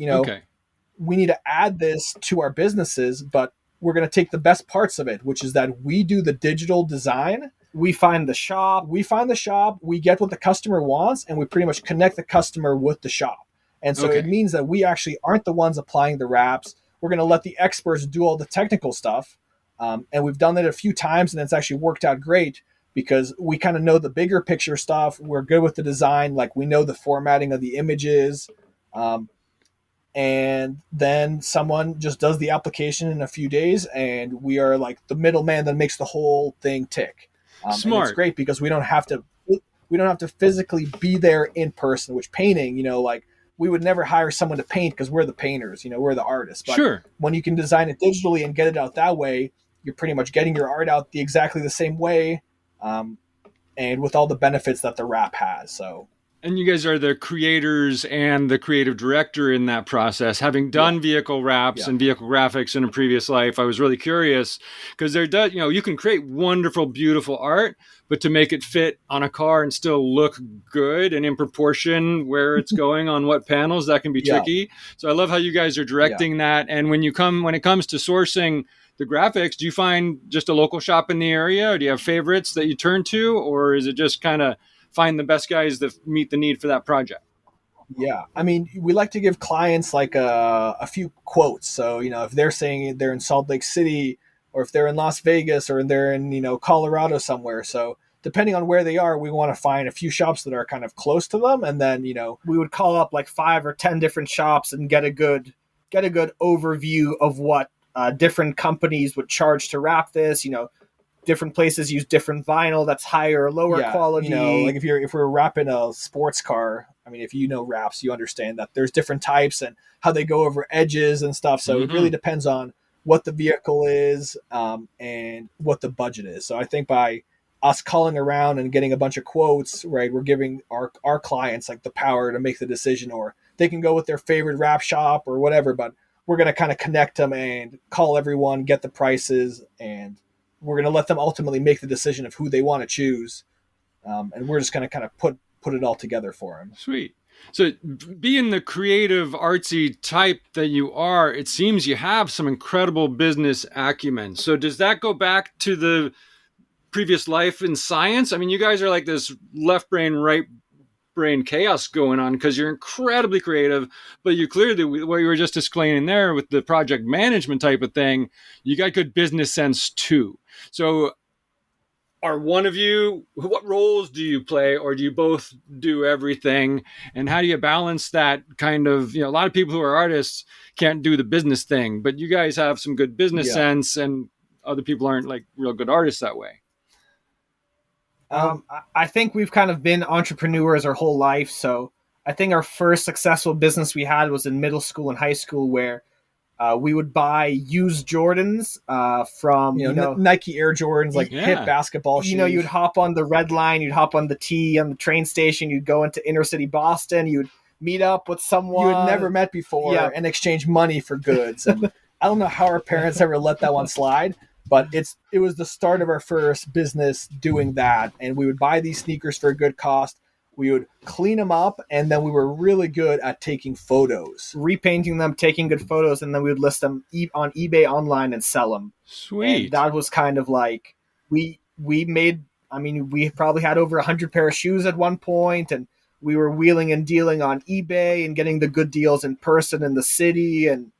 [SPEAKER 1] we need to add this to our businesses, but we're going to take the best parts of it, which is that we do the digital design.
[SPEAKER 4] We find the shop,
[SPEAKER 1] we get what the customer wants, and we pretty much connect the customer with the shop. And so it means that we actually aren't the ones applying the wraps. We're going to let the experts do all the technical stuff. And we've done that a few times, and it's actually worked out great because we kind of know the bigger picture stuff. We're good with the design. Like we know the formatting of the images. And then someone just does the application in a few days, and we are like the middleman that makes the whole thing tick.
[SPEAKER 3] Smart.
[SPEAKER 1] And it's great because we don't have to physically be there in person, which painting, like, we would never hire someone to paint because we're the painters, we're the artists. But when you can design it digitally and get it out that way, you're pretty much getting your art out exactly the same way, and with all the benefits that the wrap has. So.
[SPEAKER 3] And you guys are the creators and the creative director in that process. Having done vehicle wraps and vehicle graphics in a previous life, I was really curious because you can create wonderful, beautiful art, but to make it fit on a car and still look good and in proportion where it's going on what panels, that can be tricky. So I love how you guys are directing that. And when it comes to sourcing the graphics, do you find just a local shop in the area, or do you have favorites that you turn to, or is it just kind of find the best guys that meet the need for that project?
[SPEAKER 1] Yeah. I mean, we like to give clients like a few quotes. So, if they're saying they're in Salt Lake City, or if they're in Las Vegas, or they're in, Colorado somewhere. So depending on where they are, we want to find a few shops that are kind of close to them. And then,
[SPEAKER 4] we would call up like 5 or 10 different shops and get a good overview of what different companies would charge to wrap this, different places use different vinyl that's higher or lower quality.
[SPEAKER 1] Like if we're wrapping a sports car, I mean, if you know wraps, you understand that there's different types and how they go over edges and stuff. So it really depends on what the vehicle is and what the budget is. So I think by us calling around and getting a bunch of quotes, right, we're giving our clients like the power to make the decision, or they can go with their favorite wrap shop or whatever, but we're going to kind of connect them and call everyone, get the prices, and we're going to let them ultimately make the decision of who they want to choose. And we're just going to kind of put it all together for them.
[SPEAKER 3] Sweet. So being the creative, artsy type that you are, it seems you have some incredible business acumen. So does that go back to the previous life in science? I mean, you guys are like this left brain, right brain chaos going on because you're incredibly creative, but you clearly, what you were just explaining there with the project management type of thing, you got good business sense too. So are one of you, what roles do you play, or do you both do everything? And how do you balance that kind of, a lot of people who are artists can't do the business thing, but you guys have some good business sense, and other people aren't like real good artists that way.
[SPEAKER 4] I think we've kind of been entrepreneurs our whole life. So I think our first successful business we had was in middle school and high school, where we would buy used Jordans from
[SPEAKER 1] Nike Air Jordans, like hip basketball shoes.
[SPEAKER 4] You'd hop on the Red Line, you'd hop on the T on the train station, you'd go into inner city Boston, you'd meet up with someone
[SPEAKER 1] you had never met before and exchange money for goods. And I don't know how our parents ever let that one slide, but it was the start of our first business doing that. And we would buy these sneakers for a good cost. We would clean them up, and then we were really good at taking photos,
[SPEAKER 4] repainting them, taking good photos, and then we would list them on eBay online and sell them.
[SPEAKER 3] Sweet.
[SPEAKER 4] And that was kind of like we probably had over 100 pair of shoes at one point, and we were wheeling and dealing on eBay and getting the good deals in person in the city, and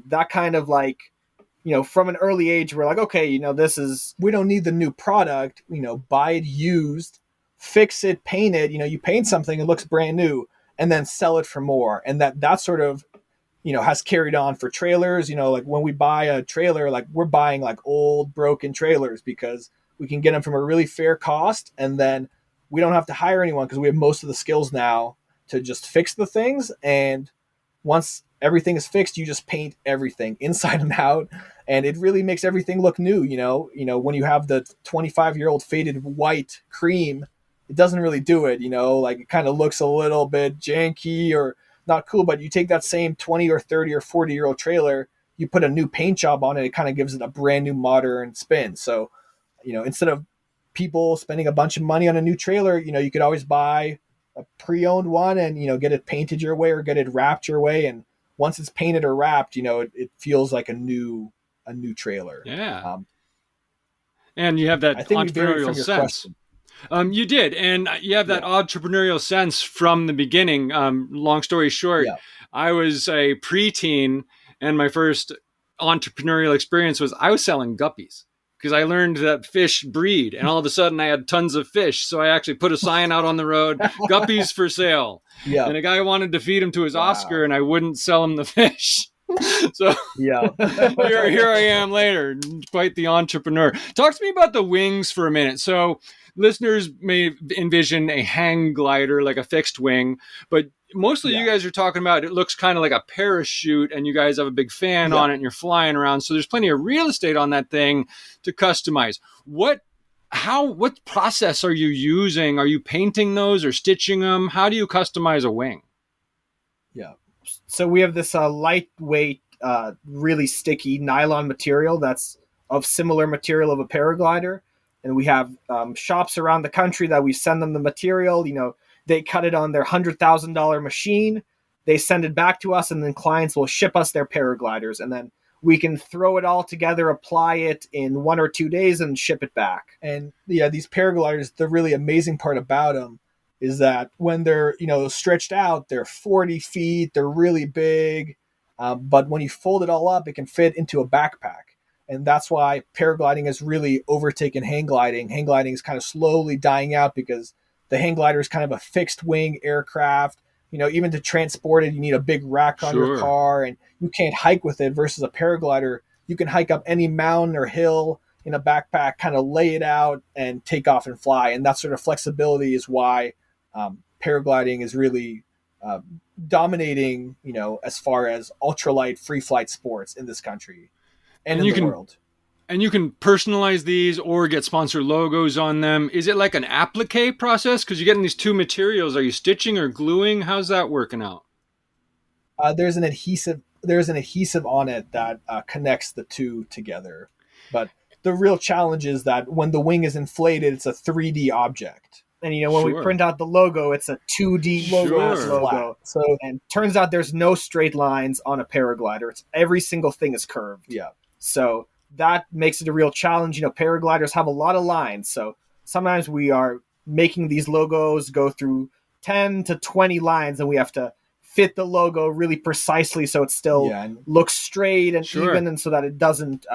[SPEAKER 4] that kind of like, from an early age, we're like, okay, we don't need the new product, buy it used, fix it, paint it, you paint something, it looks brand new, and then sell it for more. And that sort of,
[SPEAKER 1] has carried on for trailers. Like when we buy a trailer, like we're buying like old broken trailers because we can get them from a really fair cost, and then we don't have to hire anyone because we have most of the skills now to just fix the things. And once everything is fixed, you just paint everything inside and out, and it really makes everything look new. When you have the 25-year-old faded white cream, it doesn't really do it. Like it kind of looks a little bit janky or not cool. But you take that same 20 or 30 or 40-year-old trailer, you put a new paint job on it, it kind of gives it a brand new modern spin. So instead of people spending a bunch of money on a new trailer, you could always buy a pre-owned one and get it painted your way or get it wrapped your way. And once it's painted or wrapped, it feels like a new trailer.
[SPEAKER 3] Yeah. And you have that entrepreneurial sense. You did, and you have that entrepreneurial sense from the beginning. Long story short, I was a preteen, and my first entrepreneurial experience was I was selling guppies. Because I learned that fish breed, and all of a sudden I had tons of fish. So I actually put a sign out on the road, guppies for sale. Yeah. And a guy wanted to feed him to his Oscar, and I wouldn't sell him the fish. So here I am later, quite the entrepreneur. Talk to me about the wings for a minute. So listeners may envision a hang glider, like a fixed wing, but mostly you guys are talking about, it looks kind of like a parachute, and you guys have a big fan on it and you're flying around. So there's plenty of real estate on that thing to customize. What process are you using? Are you painting those or stitching them? How do you customize a wing?
[SPEAKER 4] Yeah. So we have this lightweight, really sticky nylon material that's of similar material of a paraglider. And we have shops around the country that we send them the material. They cut it on their $100,000 machine. They send it back to us, and then clients will ship us their paragliders. And then we can throw it all together, apply it in 1 or 2 days, and ship it back.
[SPEAKER 1] And these paragliders, the really amazing part about them is that when they're, stretched out, they're 40 feet, they're really big. But when you fold it all up, it can fit into a backpack. And that's why paragliding has really overtaken hang gliding. Hang gliding is kind of slowly dying out because the hang glider is kind of a fixed wing aircraft. Even to transport it, you need a big rack on your car, and you can't hike with it versus a paraglider. You can hike up any mountain or hill in a backpack, kind of lay it out and take off and fly. And that sort of flexibility is why paragliding is really dominating, as far as ultralight free flight sports in this country and in the world.
[SPEAKER 3] And you can personalize these or get sponsor logos on them. Is it like an applique process? Because you're getting these two materials. Are you stitching or gluing? How's that working out?
[SPEAKER 1] There's an adhesive on it that connects the two together. But the real challenge is that when the wing is inflated, it's a 3D object.
[SPEAKER 4] And when we print out the logo, it's a 2D logo. So, and turns out there's no straight lines on a paraglider. Every single thing is curved.
[SPEAKER 1] Yeah.
[SPEAKER 4] So that makes it a real challenge. Paragliders have a lot of lines. So sometimes we are making these logos go through 10 to 20 lines, and we have to fit the logo really precisely so it still looks straight and even, and so that it doesn't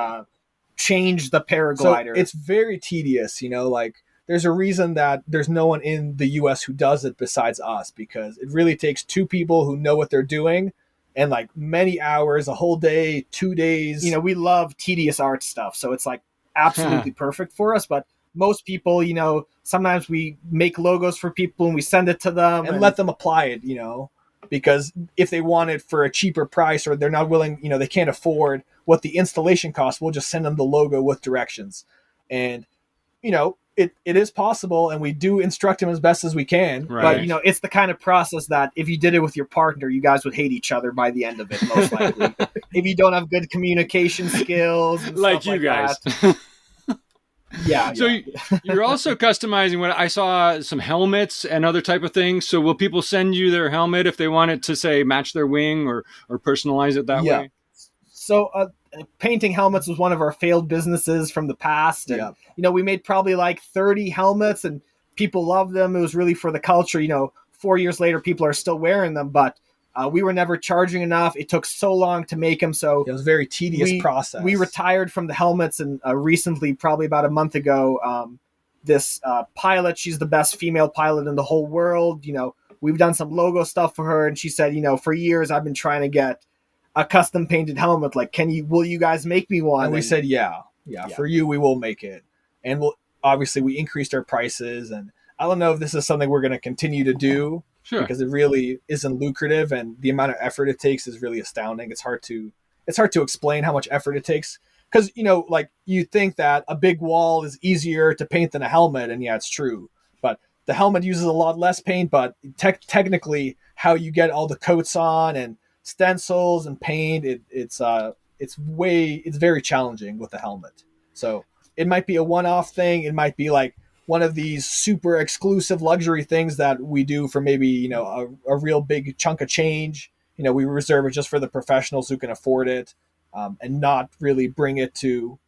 [SPEAKER 4] change the paraglider.
[SPEAKER 1] So it's very tedious, like there's a reason that there's no one in the US who does it besides us, because it really takes two people who know what they're doing. And like many hours, a whole day, 2 days.
[SPEAKER 4] We love tedious art stuff. So it's like absolutely perfect for us. But most people, sometimes we make logos for people and we send it to them.
[SPEAKER 1] And let them apply it, because if they want it for a cheaper price or they're not willing, they can't afford what the installation costs, we'll just send them the logo with directions. And, it is possible, and we do instruct them as best as we can.
[SPEAKER 3] Right.
[SPEAKER 4] But, it's the kind of process that if you did it with your partner, you guys would hate each other by the end of it, most likely. If you don't have good communication skills. And
[SPEAKER 3] like
[SPEAKER 4] stuff
[SPEAKER 3] you guys.
[SPEAKER 4] Yeah.
[SPEAKER 3] So you're also customizing what I saw, some helmets and other type of things. So will people send you their helmet if they want it to, say, match their wing or personalize it that way?
[SPEAKER 4] So painting helmets was one of our failed businesses from the past. And, we made probably like 30 helmets and people loved them. It was really for the culture. 4 years later, people are still wearing them, but we were never charging enough. It took so long to make them. So
[SPEAKER 1] it was a very tedious process.
[SPEAKER 4] We retired from the helmets, and recently, probably about a month ago, this pilot, she's the best female pilot in the whole world. We've done some logo stuff for her. And she said, for years I've been trying to get a custom painted helmet. Like, will you guys make me one?
[SPEAKER 1] And we said, yeah, for you, we will make it. And we increased our prices. And I don't know if this is something we're going to continue to do.
[SPEAKER 3] Sure.
[SPEAKER 1] Because it really isn't lucrative, and the amount of effort it takes is really astounding. It's hard to explain how much effort it takes. Because, like, you think that a big wall is easier to paint than a helmet, and yeah, it's true. But the helmet uses a lot less paint, but technically how you get all the coats on and stencils and paint, it's very challenging with the helmet. So it might be a one-off thing. It might be like one of these super exclusive luxury things that we do for maybe, a real big chunk of change. We reserve it just for the professionals who can afford it, and not really bring it to,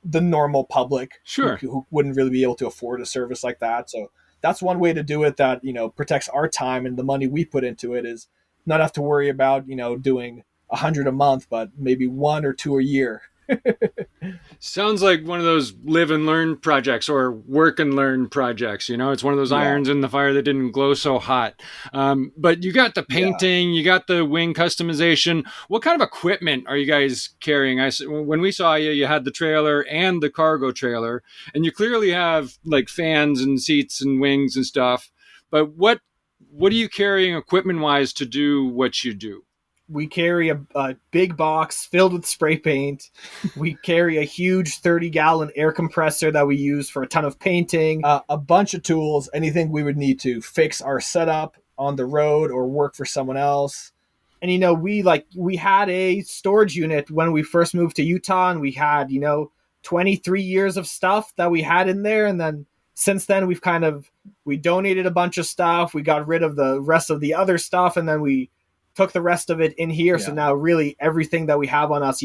[SPEAKER 1] the normal public
[SPEAKER 3] sure.
[SPEAKER 1] who wouldn't really be able to afford a service like that. So that's one way to do it that, protects our time, and the money we put into it is not have to worry about, doing 100 a month, but maybe 1 or 2 a year.
[SPEAKER 3] Sounds like one of those live and learn projects or work and learn projects. It's one of those irons in the fire that didn't glow so hot. But you got the painting, you got the wing customization. What kind of equipment are you guys carrying? When we saw you, you had the trailer and the cargo trailer, and you clearly have like fans and seats and wings and stuff. But what are you carrying equipment wise to do what you do?
[SPEAKER 4] We carry a big box filled with spray paint. We carry a huge 30-gallon air compressor that we use for a ton of painting.
[SPEAKER 1] A bunch of tools, anything we would need to fix our setup on the road or work for someone else.
[SPEAKER 4] And, we had a storage unit when we first moved to Utah, and we had, 23 years of stuff that we had in there. And then since then, we donated a bunch of stuff. We got rid of the rest of the other stuff, and then we took the rest of it in here. Yeah. So now really everything that we have on us,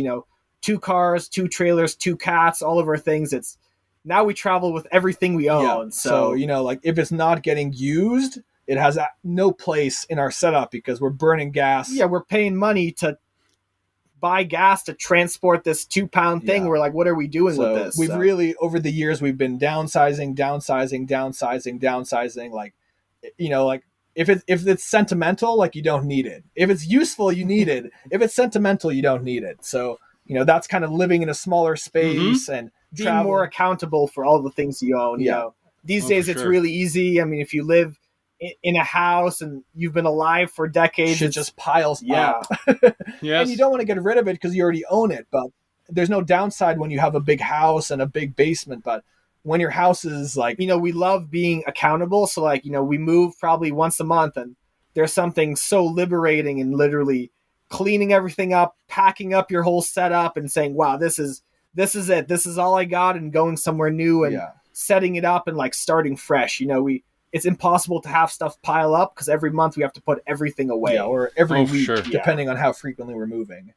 [SPEAKER 4] 2 cars, 2 trailers, 2 cats, all of our things. Now we travel with everything we own.
[SPEAKER 1] Yeah. So, like if it's not getting used, it has no place in our setup because we're burning gas.
[SPEAKER 4] Yeah. We're paying money to buy gas to transport this 2-pound thing. Yeah. We're like, what are we doing with this?
[SPEAKER 1] We've really, over the years, we've been downsizing. Like, like, if it's sentimental, like you don't need it. If it's useful, you need it. If it's sentimental, you don't need it. So, that's kind of living in a smaller space and
[SPEAKER 4] being more accountable for all the things you own.
[SPEAKER 1] Yeah.
[SPEAKER 4] These days it's really easy. I mean, if you live in a house and you've been alive for decades,
[SPEAKER 1] it just piles up.
[SPEAKER 3] Yes.
[SPEAKER 1] And you don't want to get rid of it because you already own it. But there's no downside when you have a big house and a big basement. But when your house is like,
[SPEAKER 4] we love being accountable. So like, we move probably once a month, and there's something so liberating in literally cleaning everything up, packing up your whole setup and saying, wow, this is it. This is all I got, and going somewhere new and setting it up and like starting fresh. It's impossible to have stuff pile up because every month we have to put everything away.
[SPEAKER 1] Yeah, or every week, depending on how frequently we're moving.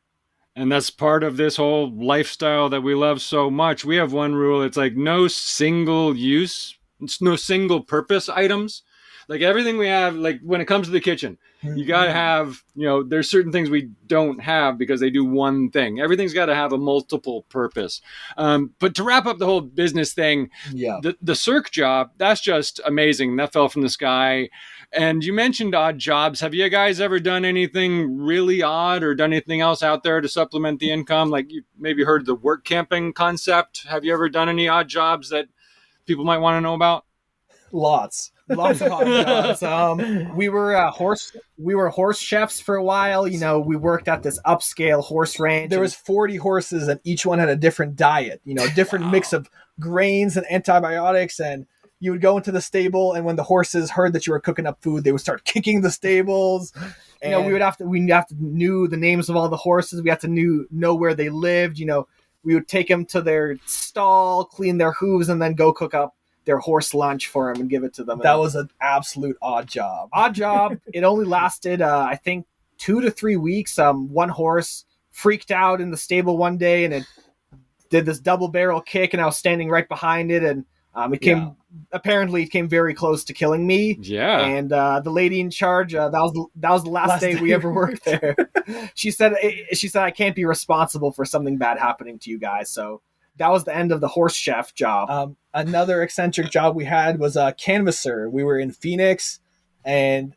[SPEAKER 3] And that's part of this whole lifestyle that we love so much. We have one rule. It's like no single use, no single purpose items. Like everything we have, like when it comes to the kitchen, you got to have, there's certain things we don't have because they do one thing. Everything's got to have a multiple purpose. But to wrap up the whole business thing, the Cirque job, that's just amazing. That fell from the sky. And you mentioned odd jobs. Have you guys ever done anything really odd or done anything else out there to supplement the income? Like you maybe heard the work camping concept. Have you ever done any odd jobs that people might want to know about?
[SPEAKER 1] Lots of odd jobs.
[SPEAKER 4] We were horse chefs for a while. We worked at this upscale horse ranch.
[SPEAKER 1] There was 40 horses, and each one had a different diet. A different mix of grains and antibiotics. And you would go into the stable, and when the horses heard that you were cooking up food, they would start kicking the stables. And we have to knew the names of all the horses. We had to know where they lived. We would take them to their stall, clean their hooves, and then go cook up their horse lunch for them and give it to them. That was an absolute odd job.
[SPEAKER 4] It only lasted, I think, 2 to 3 weeks. One horse freaked out in the stable one day, and it did this double barrel kick, and I was standing right behind it, and it came very close to killing me.
[SPEAKER 3] Yeah.
[SPEAKER 4] And the lady in charge, that was the last day we ever worked there. She said, I can't be responsible for something bad happening to you guys. So that was the end of the horse chef job.
[SPEAKER 1] Another eccentric job we had was a canvasser. We were in Phoenix, And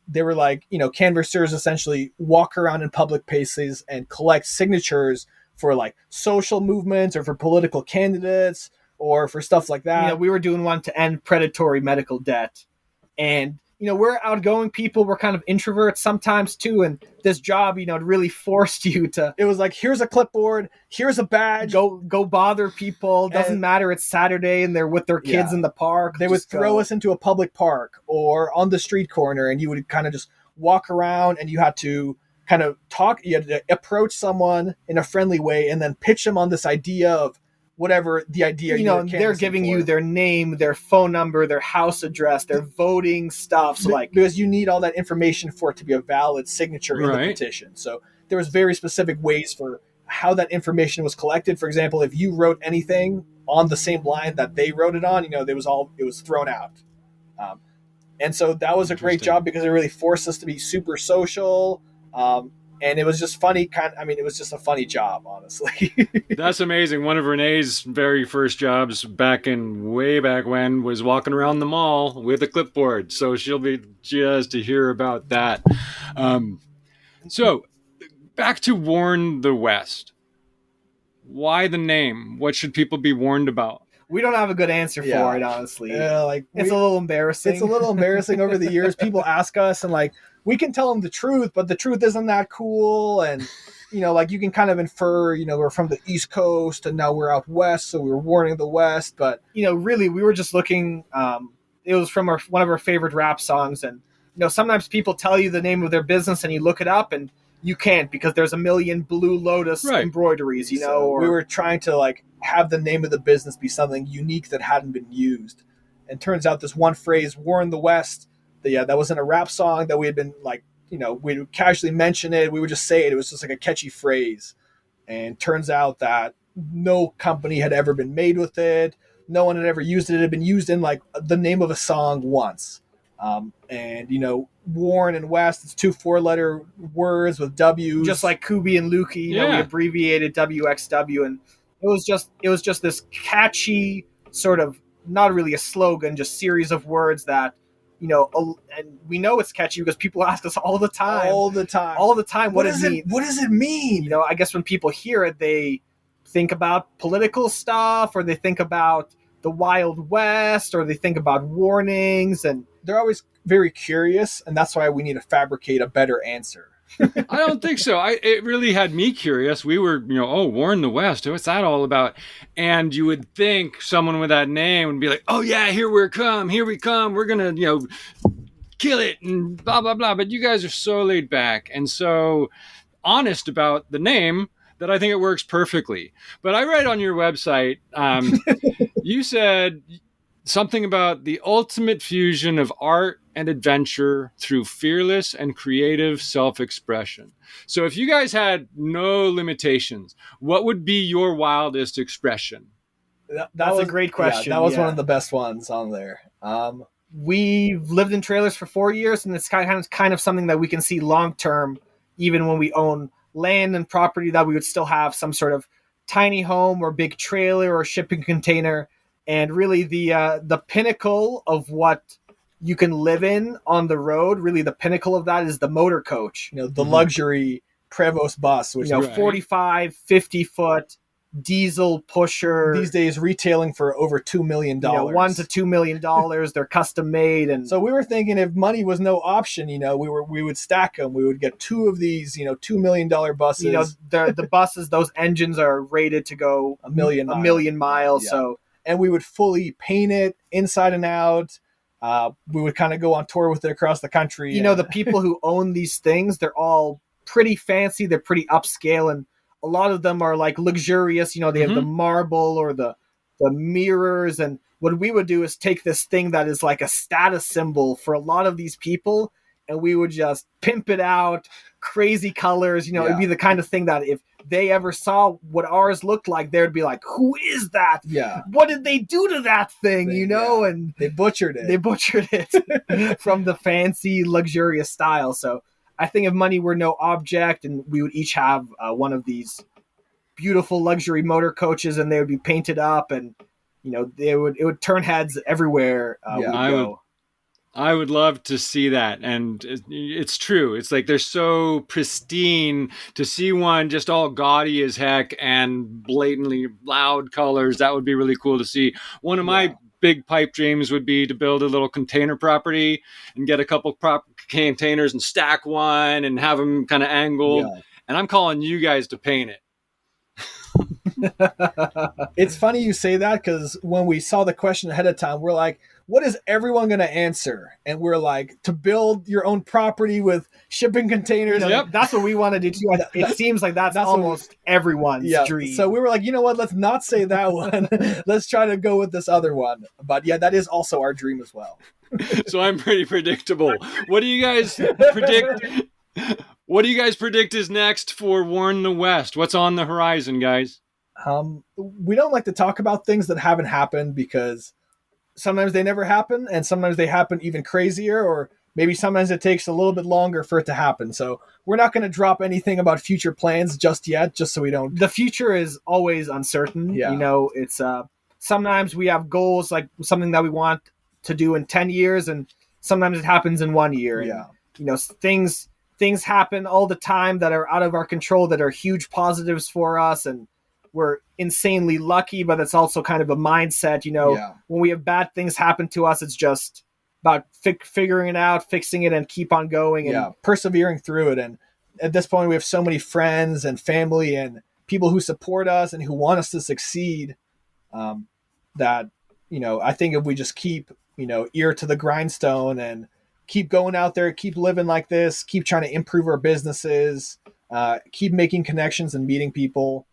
[SPEAKER 1] they were like, canvassers essentially walk around in public places and collect signatures for like social movements or for political candidates or for stuff like that.
[SPEAKER 4] We were doing one to end predatory medical debt. And, we're outgoing people. We're kind of introverts sometimes too. And this job, it really forced you to.
[SPEAKER 1] It was like, here's a clipboard, here's a badge.
[SPEAKER 4] Go bother people. Doesn't matter. It's Saturday and they're with their kids in the park.
[SPEAKER 1] They would throw us into a public park or on the street corner, and you would kind of just walk around, and you had to kind of talk. You had to approach someone in a friendly way and then pitch them on this idea of whatever the idea
[SPEAKER 4] they're giving you their name, their phone number, their house address, their voting stuff. So
[SPEAKER 1] because you need all that information for it to be a valid signature in the petition. So there was very specific ways for how that information was collected. For example, if you wrote anything on the same line that they wrote it on, it was thrown out. And so that was a great job because it really forced us to be super social. And it was just funny. It was just a funny job, honestly.
[SPEAKER 3] That's amazing. One of Renee's very first jobs way back when was walking around the mall with a clipboard. So she'll be just to hear about that. So back to Warn the West. Why the name? What should people be warned about?
[SPEAKER 4] We don't have a good answer for it, honestly. It's a little embarrassing.
[SPEAKER 1] It's a little embarrassing over the years. People ask us and we can tell them the truth, but the truth isn't that cool. And, you can kind of infer, we're from the East Coast and now we're out West. So we were warning the West, but
[SPEAKER 4] really we were just looking, it was from one of our favorite rap songs. And, sometimes people tell you the name of their business and you look it up and you can't because there's a million Blue Lotus embroideries,
[SPEAKER 1] So we were trying to have the name of the business be something unique that hadn't been used. And turns out this one phrase, Warn the West, that wasn't a rap song that we had been we would casually mention it. We would just say it. It was just like a catchy phrase. And turns out that no company had ever been made with it. No one had ever used it. It had been used in the name of a song once. And Warn and West, it's 2 4-letter words with W's.
[SPEAKER 4] Just like Kubi and Luki, we abbreviated WXW. And it was just this catchy sort of, not really a slogan, just series of words that, and we know it's catchy because people ask us all the time. What does it mean? I guess when people hear it, they think about political stuff, or they think about the Wild West, or they think about warnings, and
[SPEAKER 1] they're always very curious, and that's why we need to fabricate a better answer.
[SPEAKER 3] I don't think so. It really had me curious. We were, Warn the West. What's that all about? And you would think someone with that name would be like, oh yeah, here we come. We're going to, kill it and blah, blah, blah. But you guys are so laid back and so honest about the name that I think it works perfectly. But I read on your website, you said something about the ultimate fusion of art and adventure through fearless and creative self-expression. So if you guys had no limitations, what would be your wildest expression?
[SPEAKER 4] That's a great question.
[SPEAKER 1] That was one of the best ones on there.
[SPEAKER 4] We've lived in trailers for 4 years, and it's kind of something that we can see long-term, even when we own land and property, that we would still have some sort of tiny home or big trailer or shipping container. And really the pinnacle of what you can live in on the road, really the pinnacle of that is the motor coach.
[SPEAKER 1] The luxury Prevost bus, which
[SPEAKER 4] 45, 50-foot diesel pusher.
[SPEAKER 1] These days retailing for over $2 million.
[SPEAKER 4] $1 to $2 million. They're custom made. And
[SPEAKER 1] so we were thinking if money was no option, we would stack them. We would get 2 of these, $2 million buses.
[SPEAKER 4] The buses, those engines are rated to go a million miles. Yeah. So.
[SPEAKER 1] And we would fully paint it inside and out. We would kind of go on tour with it across the country.
[SPEAKER 4] The people who own these things, they're all pretty fancy. They're pretty upscale. And a lot of them are luxurious. They have the marble or the mirrors. And what we would do is take this thing that is like a status symbol for a lot of these people, and we would just pimp it out, crazy colors. It'd be the kind of thing that if they ever saw what ours looked like, they'd be like, who is that?
[SPEAKER 1] Yeah.
[SPEAKER 4] What did they do to that thing? And
[SPEAKER 1] they butchered
[SPEAKER 4] it from the fancy, luxurious style. So I think if money were no object and we would each have one of these beautiful luxury motor coaches, and they would be painted up, and it would turn heads everywhere we go.
[SPEAKER 3] I would love to see that. And it's true. It's like they're so pristine. To see one just all gaudy as heck and blatantly loud colors, that would be really cool to see. One of my big pipe dreams would be to build a little container property and get a couple containers and stack one and have them kind of angled. Yeah. And I'm calling you guys to paint it.
[SPEAKER 1] It's funny you say that, because when we saw the question ahead of time, we're like, what is everyone going to answer? And we're like, to build your own property with shipping containers.
[SPEAKER 4] Yep. That's what we want to do too. It seems like that's almost everyone's dream.
[SPEAKER 1] So we were like, you know what? Let's not say that one. Let's try to go with this other one. But yeah, that is also our dream as well.
[SPEAKER 3] So I'm pretty predictable. What do you guys predict? What do you guys predict is next for Warn the West? What's on the horizon, guys?
[SPEAKER 1] We don't like to talk about things that haven't happened, because sometimes they never happen, and sometimes they happen even crazier, or maybe sometimes it takes a little bit longer for it to happen. So we're not going to drop anything about future plans just yet, just so we don't.
[SPEAKER 4] The future is always uncertain. Yeah. You know, it's sometimes we have goals, like something that we want to do in 10 years, and sometimes it happens in 1 year.
[SPEAKER 1] Yeah.
[SPEAKER 4] And, you know, things happen all the time that are out of our control, that are huge positives for us, and we're insanely lucky, but it's also kind of a mindset, you know. When we have bad things happen to us, it's just about figuring it out, fixing it, and keep on going and
[SPEAKER 1] persevering through it. And at this point, we have so many friends and family and people who support us and who want us to succeed, that, you know, I think if we just keep, you know, ear to the grindstone and keep going out there, keep living like this, keep trying to improve our businesses, keep making connections and meeting people,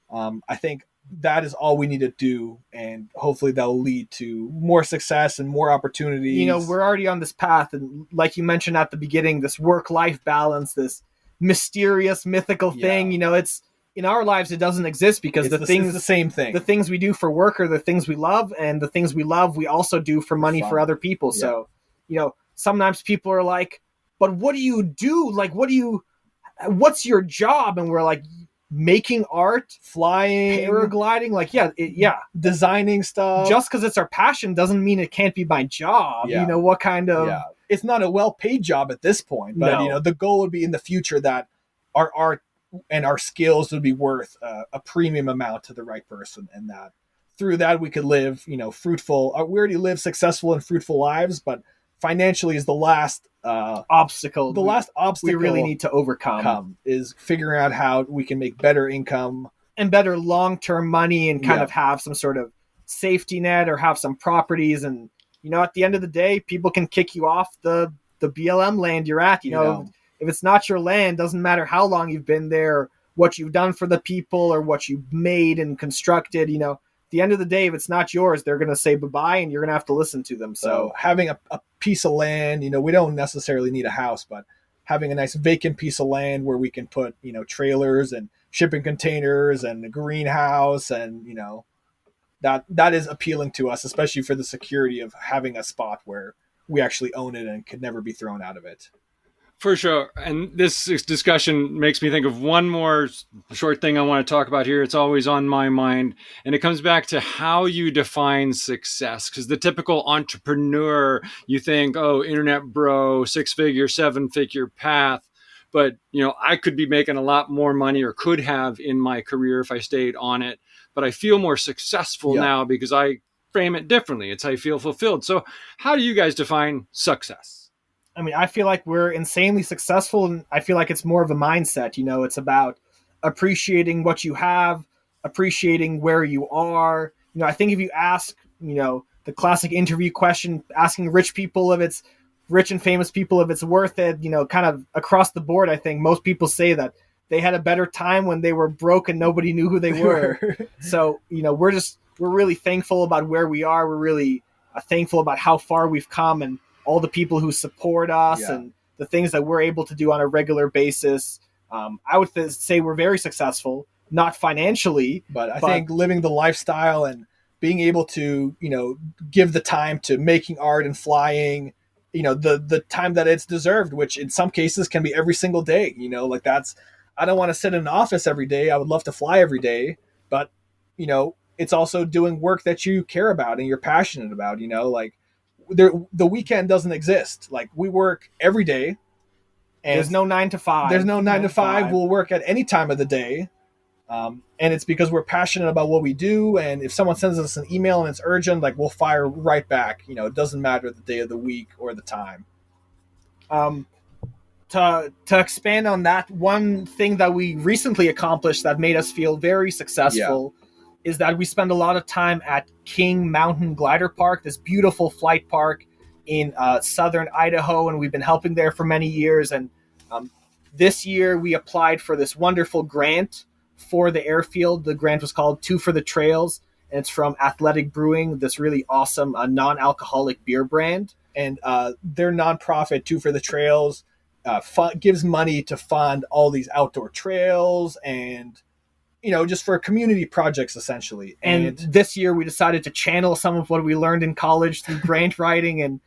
[SPEAKER 1] I think that is all we need to do, and hopefully that'll lead to more success and more opportunities.
[SPEAKER 4] You know, we're already on this path, and like you mentioned at the beginning, this work-life balance, this mysterious, mythical thing, you know, it's in our lives, it doesn't exist, because
[SPEAKER 1] it's the same thing.
[SPEAKER 4] The things we do for work are the things we love, and the things we love, we also do for money for other people. Yeah. So, you know, sometimes people are like, but what do you do? Like, what's your job? And we're like, making art,
[SPEAKER 1] flying,
[SPEAKER 4] paragliding, like
[SPEAKER 1] designing stuff.
[SPEAKER 4] Just because it's our passion doesn't mean it can't be my job. You know, what kind of
[SPEAKER 1] it's not a well-paid job at this point, but you know, the goal would be in the future that our art and our skills would be worth a premium amount to the right person, and that through that we could live, you know, fruitful. We already live successful and fruitful lives, but financially is the last
[SPEAKER 4] obstacle.
[SPEAKER 1] The last obstacle
[SPEAKER 4] we really need to overcome
[SPEAKER 1] is figuring out how we can make better income
[SPEAKER 4] and better long-term money, and kind of have some sort of safety net, or have some properties. And, you know, at the end of the day, people can kick you off the BLM land you're at. You know, if it's not your land, doesn't matter how long you've been there, what you've done for the people, or what you've made and constructed, you know, at the end of the day, if it's not yours, they're going to say bye-bye, and you're going to have to listen to them.
[SPEAKER 1] So having a piece of land, you know, we don't necessarily need a house, but having a nice vacant piece of land where we can put, you know, trailers and shipping containers and a greenhouse, and, you know, that is appealing to us, especially for the security of having a spot where we actually own it and could never be thrown out of it.
[SPEAKER 3] For sure. And this discussion makes me think of one more short thing I want to talk about here. It's always on my mind. And it comes back to how you define success. Because the typical entrepreneur, you think, oh, internet bro, 6-figure, 7-figure path. But, you know, I could be making a lot more money, or could have in my career if I stayed on it. But I feel more successful now because I frame it differently. It's I feel fulfilled. So how do you guys define success?
[SPEAKER 4] I mean, I feel like we're insanely successful, and I feel like it's more of a mindset. You know, it's about appreciating what you have, appreciating where you are. You know, I think if you ask, you know, the classic interview question, asking rich people if it's rich and famous people if it's worth it, you know, kind of across the board, I think most people say that they had a better time when they were broke and nobody knew who they were. So, you know, we're really thankful about where we are. We're really thankful about how far we've come, and all the people who support us, and the things that we're able to do on a regular basis. I would say we're very successful, not financially,
[SPEAKER 1] but I think living the lifestyle and being able to, you know, give the time to making art and flying, you know, the time that it's deserved, which in some cases can be every single day, you know, like I don't want to sit in an office every day. I would love to fly every day, but, you know, it's also doing work that you care about and you're passionate about, you know, like the weekend doesn't exist. Like, we work every day. And
[SPEAKER 4] there's no 9 to 5.
[SPEAKER 1] There's no 9 to 5. We'll work at any time of the day. And it's because we're passionate about what we do. And if someone sends us an email and it's urgent, like, we'll fire right back. You know, it doesn't matter the day of the week or the time.
[SPEAKER 4] To expand on that, one thing that we recently accomplished that made us feel very successful is that we spend a lot of time at King Mountain Glider Park, this beautiful flight park in southern Idaho, and we've been helping there for many years. And this year we applied for this wonderful grant for the airfield. The grant was called Two for the Trails, and it's from Athletic Brewing, this really awesome non-alcoholic beer brand.
[SPEAKER 1] And their nonprofit, Two for the Trails, gives money to fund all these outdoor trails and, you know, just for community projects, essentially.
[SPEAKER 4] And this year we decided to channel some of what we learned in college through grant writing, and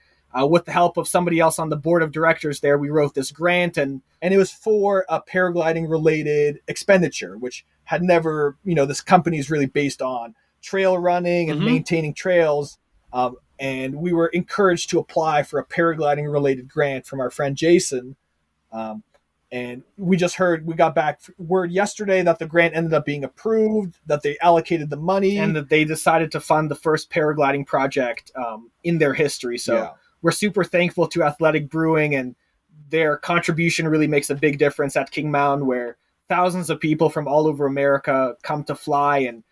[SPEAKER 4] with the help of somebody else on the board of directors there, we wrote this grant, and
[SPEAKER 1] it was for a paragliding related expenditure, which had never, you know, this company is really based on trail running and maintaining trails. And we were encouraged to apply for a paragliding related grant from our friend Jason. And we got back word yesterday that the grant ended up being approved, that they allocated the money,
[SPEAKER 4] and that they decided to fund the first paragliding project in their history. So we're super thankful to Athletic Brewing, and their contribution really makes a big difference at King Mountain, where thousands of people from all over America come to fly, and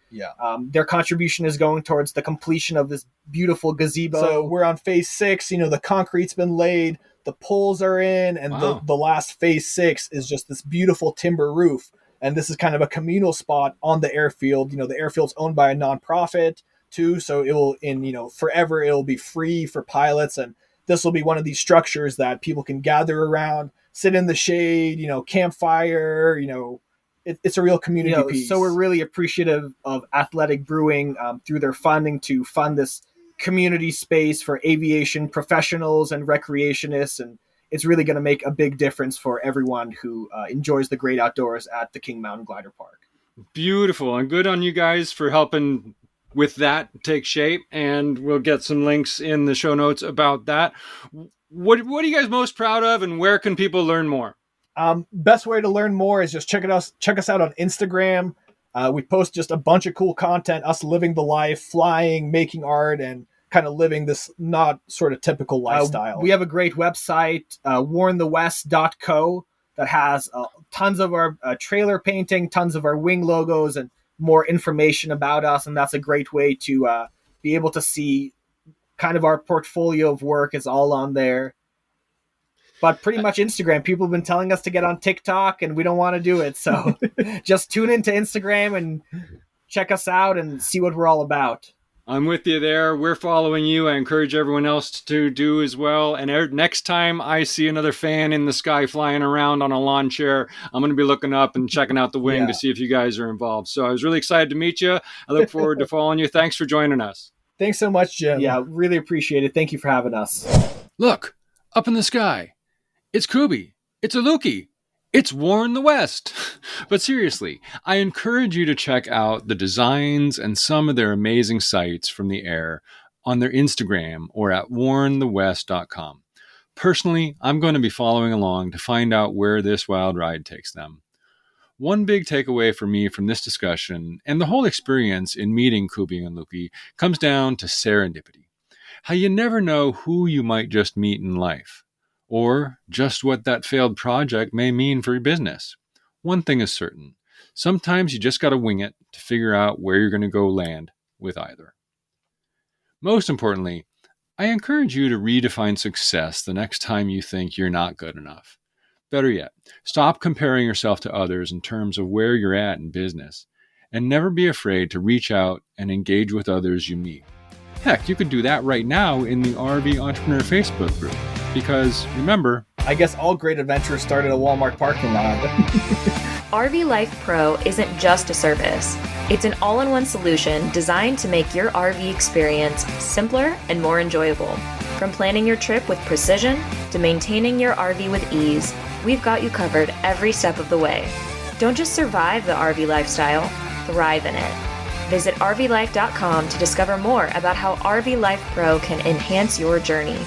[SPEAKER 4] their contribution is going towards the completion of this beautiful gazebo.
[SPEAKER 1] So we're on phase 6, you know, the concrete's been laid, the poles are in, and the last phase 6 is just this beautiful timber roof. And this is kind of a communal spot on the airfield. You know, the airfield's owned by a nonprofit too, so it will, forever it'll be free for pilots. And this will be one of these structures that people can gather around, sit in the shade, you know, campfire, you know. It's a real community piece.
[SPEAKER 4] So we're really appreciative of Athletic Brewing through their funding to fund this community space for aviation professionals and recreationists, and it's really going to make a big difference for everyone who enjoys the great outdoors at the King Mountain Glider Park.
[SPEAKER 3] Beautiful, and good on you guys for helping with that take shape, and we'll get some links in the show notes about that. What are you guys most proud of, and where can people learn more?
[SPEAKER 1] Best way to learn more is just check us out on Instagram. We post just a bunch of cool content, us living the life, flying, making art, and kind of living this not sort of typical lifestyle.
[SPEAKER 4] We have a great website, warnthewest.co, that has tons of our trailer painting, tons of our wing logos, and more information about us. And that's a great way to be able to see kind of our portfolio of work is all on there. But pretty much Instagram. People have been telling us to get on TikTok, and we don't want to do it. So just tune into Instagram and check us out and see what we're all about.
[SPEAKER 3] I'm with you there. We're following you. I encourage everyone else to do as well. And next time I see another fan in the sky flying around on a lawn chair, I'm going to be looking up and checking out the wing to see if you guys are involved. So I was really excited to meet you. I look forward to following you. Thanks for joining us.
[SPEAKER 1] Thanks so much, Jim.
[SPEAKER 4] Yeah, really appreciate it. Thank you for having us.
[SPEAKER 3] Look, up in the sky. It's Kubi. It's a Luki. It's Warn the West. But seriously, I encourage you to check out the designs and some of their amazing sights from the air on their Instagram or at warnthewest.com. Personally, I'm going to be following along to find out where this wild ride takes them. One big takeaway for me from this discussion and the whole experience in meeting Kubi and Luki comes down to serendipity. How you never know who you might just meet in life, or just what that failed project may mean for your business. One thing is certain. Sometimes you just got to wing it to figure out where you're going to go land with either. Most importantly, I encourage you to redefine success the next time you think you're not good enough. Better yet, stop comparing yourself to others in terms of where you're at in business, and never be afraid to reach out and engage with others you meet. Heck, you could do that right now in the RV Entrepreneur Facebook group. Because, remember,
[SPEAKER 1] I guess all great adventures start at a Walmart parking lot.
[SPEAKER 2] RV Life Pro isn't just a service. It's an all-in-one solution designed to make your RV experience simpler and more enjoyable. From planning your trip with precision to maintaining your RV with ease, we've got you covered every step of the way. Don't just survive the RV lifestyle, thrive in it. Visit rvlife.com to discover more about how RV Life Pro can enhance your journey.